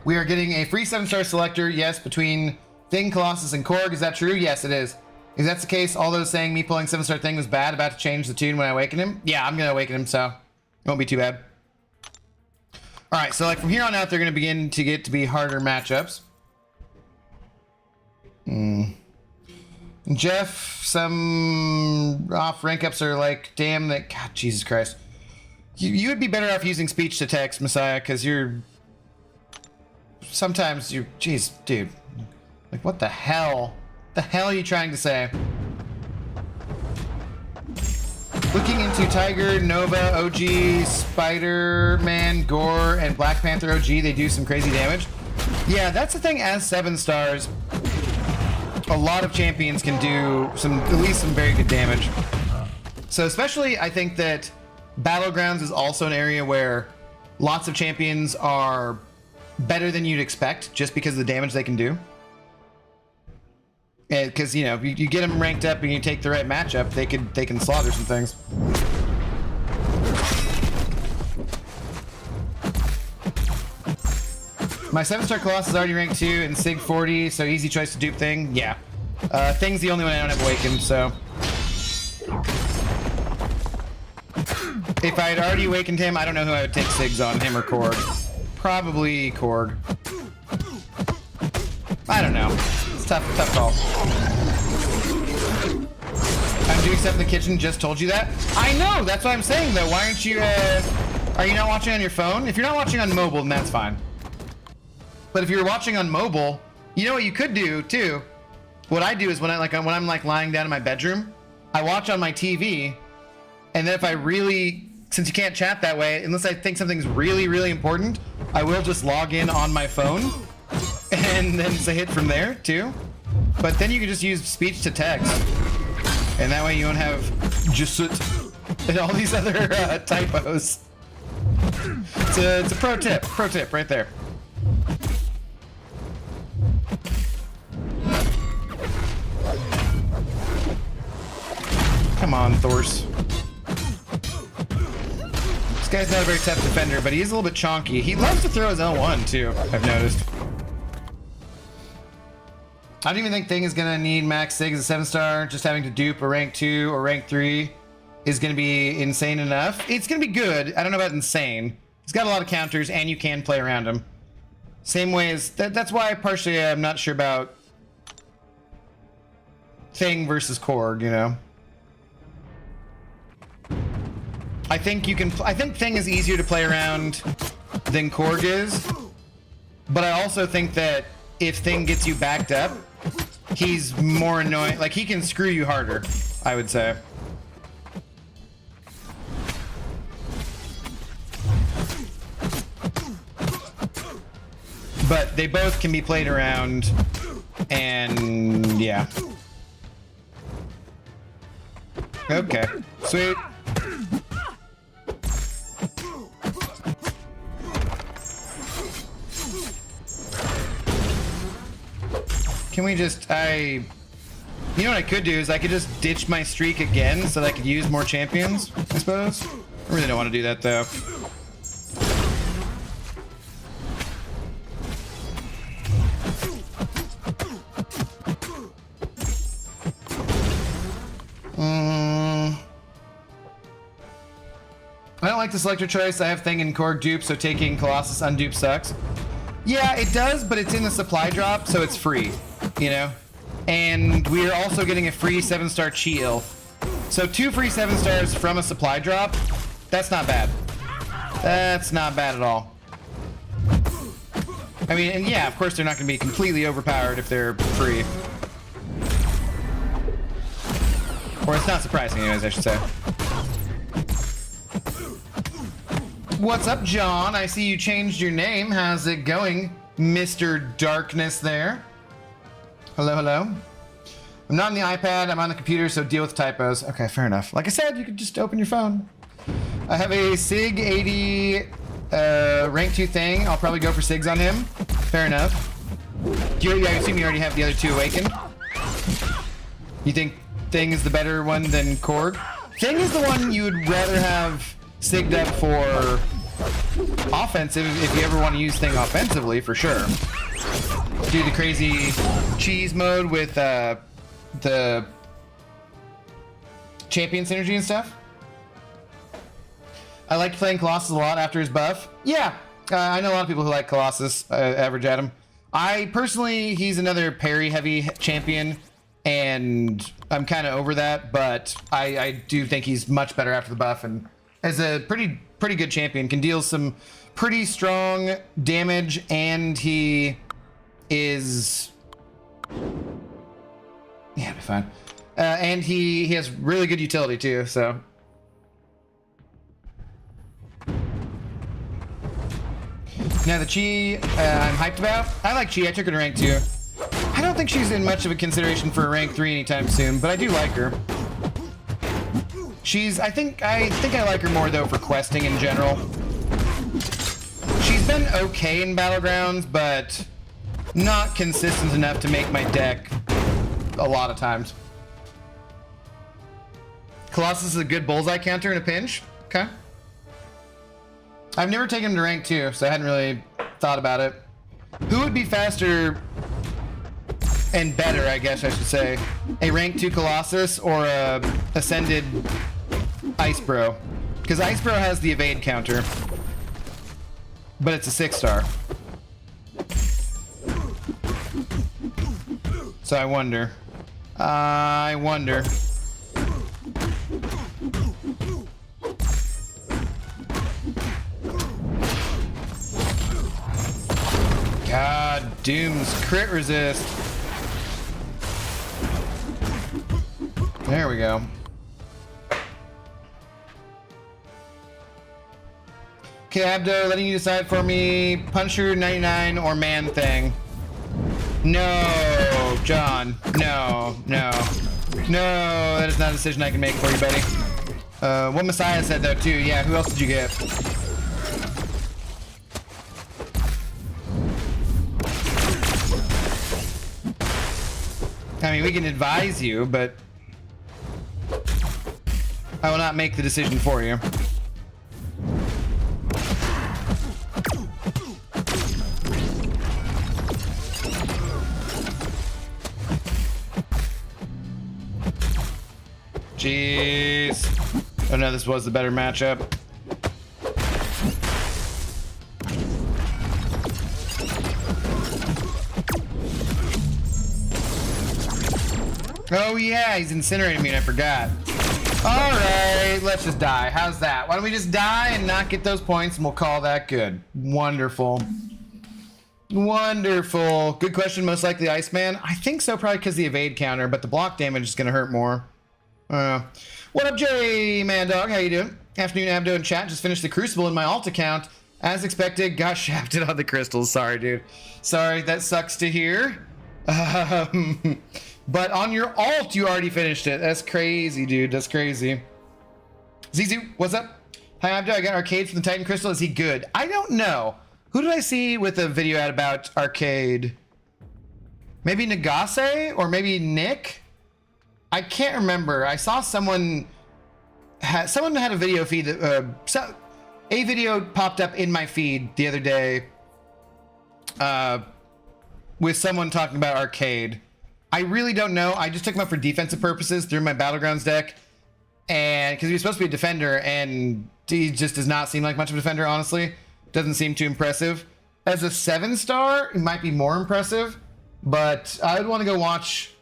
we are getting a free 7-star selector, yes, between Thing, Colossus, and Korg. Is that true? Yes, it is. If that's the case, all those saying me pulling 7-star Thing was bad, about to change the tune when I awaken him? Yeah, I'm going to awaken him, so it won't be too bad. All right, so like from here on out, they're going to begin to get to be harder matchups. Jeff, some off rank ups are like, damn that, God, Jesus Christ. You would be better off using speech to text, Messiah, because sometimes you're, jeez, dude. Like, what the hell? The hell are you trying to say? Looking into Tiger, Nova, OG, Spider-Man, Gore, and Black Panther OG, they do some crazy damage. Yeah, that's the thing. As 7 stars, a lot of champions can do at least some very good damage. So especially, I think that Battlegrounds is also an area where lots of champions are better than you'd expect just because of the damage they can do. Because, you know, you get them ranked up and you take the right matchup, they can slaughter some things. My 7-star Colossus is already ranked 2 and Sig 40, so easy choice to dupe Thing. Yeah. Thing's the only one I don't have awakened, so. If I had already awakened him, I don't know who I would take Sigs on, him or Korg. Probably Korg. I don't know. It's tough call. I'm doing stuff in the kitchen, just told you that. I know, that's what I'm saying though. Why aren't you, are you not watching on your phone? If you're not watching on mobile, then that's fine. But if you're watching on mobile, you know what you could do too? What I do is when I'm lying down in my bedroom, I watch on my TV, and then if I really, since you can't chat that way, unless I think something's really, really important, I will just log in on my phone and then say hit from there too. But then you can just use speech to text, and that way you won't have just and all these other typos. It's a pro tip right there. Come on, Thors. This guy's not a very tough defender, but he is a little bit chonky. He loves to throw his L1 too, I've noticed. I don't even think Thing is gonna need max Sig as a 7-star. Just having to dupe a rank 2 or rank 3 is gonna be insane enough. It's gonna be good. I don't know about insane. He's got a lot of counters and you can play around him. Same way as, that's why partially I'm not sure about Thing versus Korg, you know? I think Thing is easier to play around than Korg is, but I also think that if Thing gets you backed up, he's more annoying. Like, he can screw you harder, I would say. But they both can be played around, and yeah. Okay, sweet. Can we just, you know what I could do is I could just ditch my streak again so that I could use more champions, I suppose. I really don't want to do that though. like the selector choice. I have Thing and Korg dupe, so taking Colossus undupe sucks. Yeah, it does, but it's in the supply drop, so it's free, you know? And we are also getting a free 7-star Chi Ilf. So 2 free 7 stars from a supply drop, that's not bad. That's not bad at all. I mean, and yeah, of course they're not going to be completely overpowered if they're free. Or it's not surprising anyways, I should say. What's up, John? I see you changed your name. How's it going, Mr. Darkness there? Hello, hello. I'm not on the iPad, I'm on the computer, so deal with typos. Okay, fair enough. Like I said, you could just open your phone. I have a Sig 80 rank 2 Thing. I'll probably go for Sigs on him. Fair enough. I assume you already have the other 2 awakened. You think Thing is the better one than Korg? Thing is the one you would rather have Sigged up for offensive if you ever want to use Thing offensively, for sure. Do the crazy cheese mode with the champion synergy and stuff. I liked playing Colossus a lot after his buff. Yeah, I know a lot of people who like Colossus, average Adam. I personally, he's another parry heavy champion, and I'm kind of over that, but I do think he's much better after the buff, and as a pretty good champion, can deal some pretty strong damage, and he is... Yeah, it'll be fine. And he has really good utility too, so... Now the Chi, I'm hyped about. I like Chi, I took her to rank 2. I don't think she's in much of a consideration for a rank 3 anytime soon, but I do like her. She's, I think I like her more though for questing in general. She's been okay in Battlegrounds, but not consistent enough to make my deck a lot of times. Colossus is a good bullseye counter in a pinch. Okay. I've never taken him to rank 2, so I hadn't really thought about it. Who would be faster and better, I guess I should say? A rank 2 Colossus or a ascended Ice Bro? Because Ice Bro has the evade counter, but it's a 6-star. So I wonder. God, Doom's crit resist. There we go. Okay, Abdo, letting you decide for me. Puncher 99 or Man Thing. No, John. No. That is not a decision I can make for you, buddy. What Messiah said though too. Yeah, who else did you get? I mean, we can advise you, but I will not make the decision for you. Jeez. Oh no, this was the better matchup. Oh yeah, he's incinerating me and I forgot. Alright, let's just die. How's that? Why don't we just die and not get those points and we'll call that good. Wonderful. Wonderful. Good question, most likely Iceman. I think so, probably because the evade counter, but the block damage is going to hurt more. What up, Jerry Man Dog? How you doing? Afternoon, Abdo in chat. Just finished the Crucible in my alt account. As expected, got shafted on the crystals. Sorry, dude. Sorry, that sucks to hear. But on your alt, you already finished it. That's crazy, dude. That's crazy. Zizu, what's up? Hi, Abdo. I got Arcade from the Titan Crystal. Is he good? I don't know. Who did I see with a video ad about Arcade? Maybe Nagase or maybe Nick? I can't remember. I saw someone had a video feed that a video popped up in my feed the other day with someone talking about Arcade. I really don't know. I just took him up for defensive purposes through my Battlegrounds deck. and because he was supposed to be a defender, and he just does not seem like much of a defender, honestly. Doesn't seem too impressive. As a 7-star, it might be more impressive, but I would want to go watch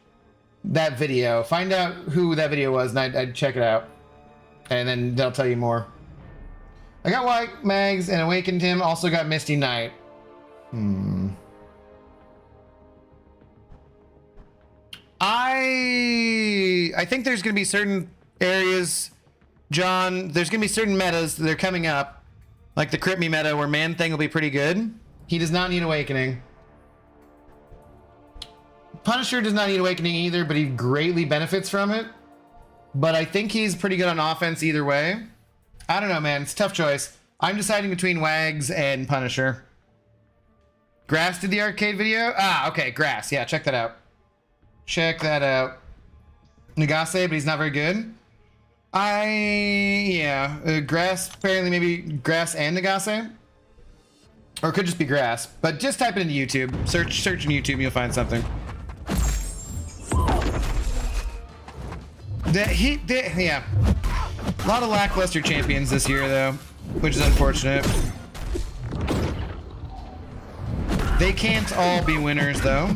that video, find out who that video was, and I'd check it out, and then they'll tell you more. I got White Mags and Awakened him, also got Misty Knight. I think there's going to be certain areas, John, there's going to be certain metas that are coming up, like the Crit Me meta where Man Thing will be pretty good. He does not need Awakening. Punisher does not need Awakening either, but he greatly benefits from it. But I think he's pretty good on offense either way. I don't know, man. It's a tough choice. I'm deciding between Wags and Punisher. Grass did the arcade video? Ah, okay, Grass. Yeah, check that out. Check that out. Nagase, but he's not very good. Grass, apparently maybe Grass and Nagase. Or it could just be Grass. But just type it into YouTube. Search in YouTube and you'll find something. Yeah. A lot of lackluster champions this year, though, which is unfortunate. They can't all be winners, though.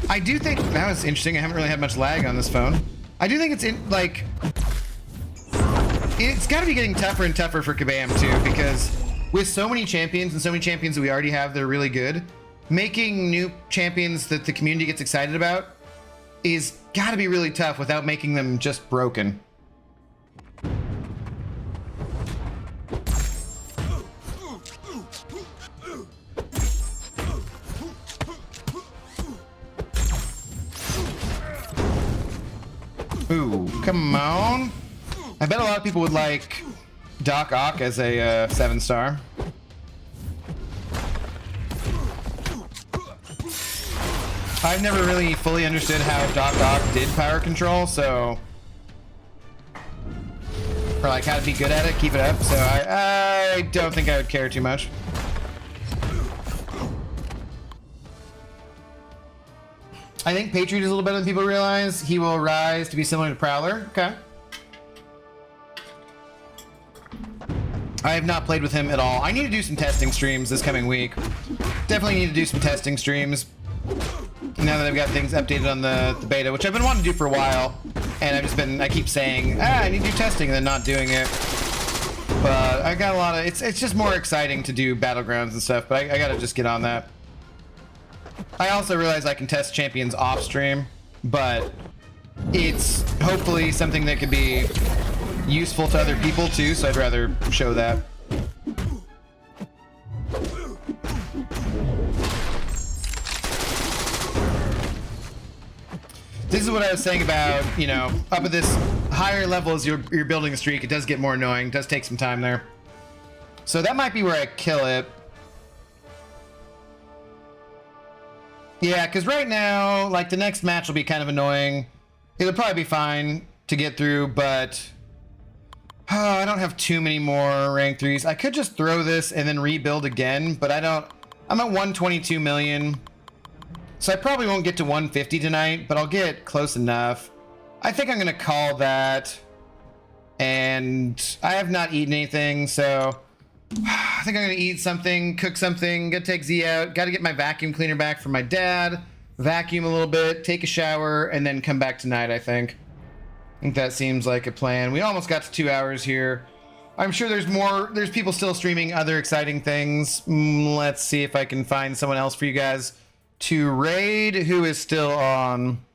I do think that was interesting. I haven't really had much lag on this phone. I do think it's it's got to be getting tougher and tougher for Kabam too, because with so many champions and so many champions that we already have that are really good, making new champions that the community gets excited about is got to be really tough without making them just broken. Ooh, come on. I bet a lot of people would like Doc Ock as a 7-star. I've never really fully understood how Doc Ock did power control, so... Or like how to be good at it, keep it up, so I don't think I would care too much. I think Patriot is a little better than people realize. He will rise to be similar to Prowler. Okay. I have not played with him at all. I need to do some testing streams this coming week. Definitely need to do some testing streams. Now that I've got things updated on the beta, which I've been wanting to do for a while. And I keep saying, I need to do testing and then not doing it. But I got a lot of, it's just more exciting to do Battlegrounds and stuff, but I gotta just get on that. I also realize I can test champions off stream, but it's hopefully something that could be useful to other people too, so I'd rather show that. This is what I was saying about, you know, up at this higher level as you're building a streak, it does get more annoying, it does take some time there. So that might be where I kill it. Yeah, because right now, like, the next match will be kind of annoying. It'll probably be fine to get through, but... I don't have too many more rank 3s. I could just throw this and then rebuild again, but I don't... I'm at 122 million. So I probably won't get to 150 tonight, but I'll get close enough. I think I'm going to call that. And I have not eaten anything, so... I think I'm gonna eat something, cook something, gotta take Z out, gotta get my vacuum cleaner back from my dad, vacuum a little bit, take a shower, and then come back tonight, I think. I think that seems like a plan. We almost got to 2 hours here. I'm sure there's people still streaming other exciting things. Let's see if I can find someone else for you guys to raid who is still on.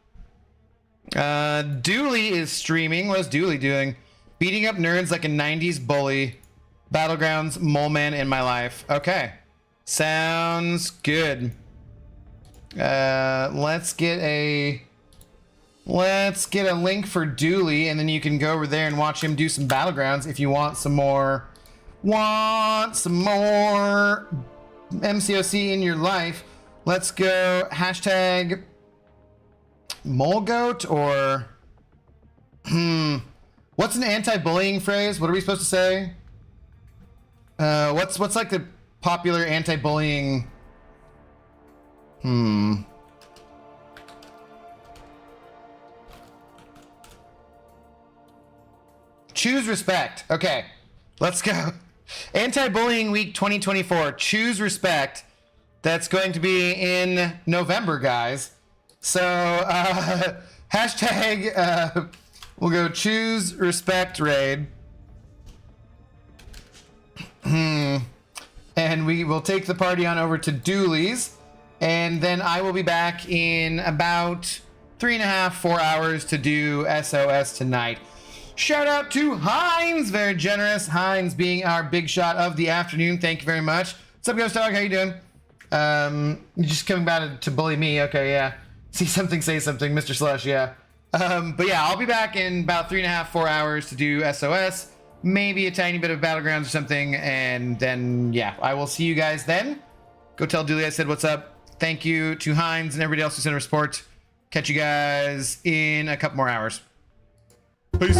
Dooley is streaming. What is Dooley doing? Beating up nerds like a 90s bully. Battlegrounds, Mole Man in my life. Okay. Sounds good. Let's get a link for Dooley, and then you can go over there and watch him do some Battlegrounds if you want some more MCOC in your life. Let's go hashtag Molegoat or what's an anti-bullying phrase? What are we supposed to say? What's like the popular anti-bullying? choose respect. Okay, let's go. Anti-bullying week 2024. Choose respect. That's going to be in November, guys. So hashtag we'll go choose respect raid. And we will take the party on over to Dooley's, and then I will be back in about 3.5, 4 hours to do SOS tonight. Shout out to Heinz, very generous. Heinz being our big shot of the afternoon. Thank you very much. What's up, Ghost Dog? How you doing? You're just coming back to bully me. Okay, yeah. See something, say something, Mr. Slush. Yeah. But yeah, I'll be back in about 3.5, 4 hours to do SOS. Maybe a tiny bit of Battlegrounds or something, and then yeah, I will see you guys then. Go tell Dooley I said what's up. Thank you to Heinz and everybody else who sent a support. Catch you guys in a couple more hours. Peace.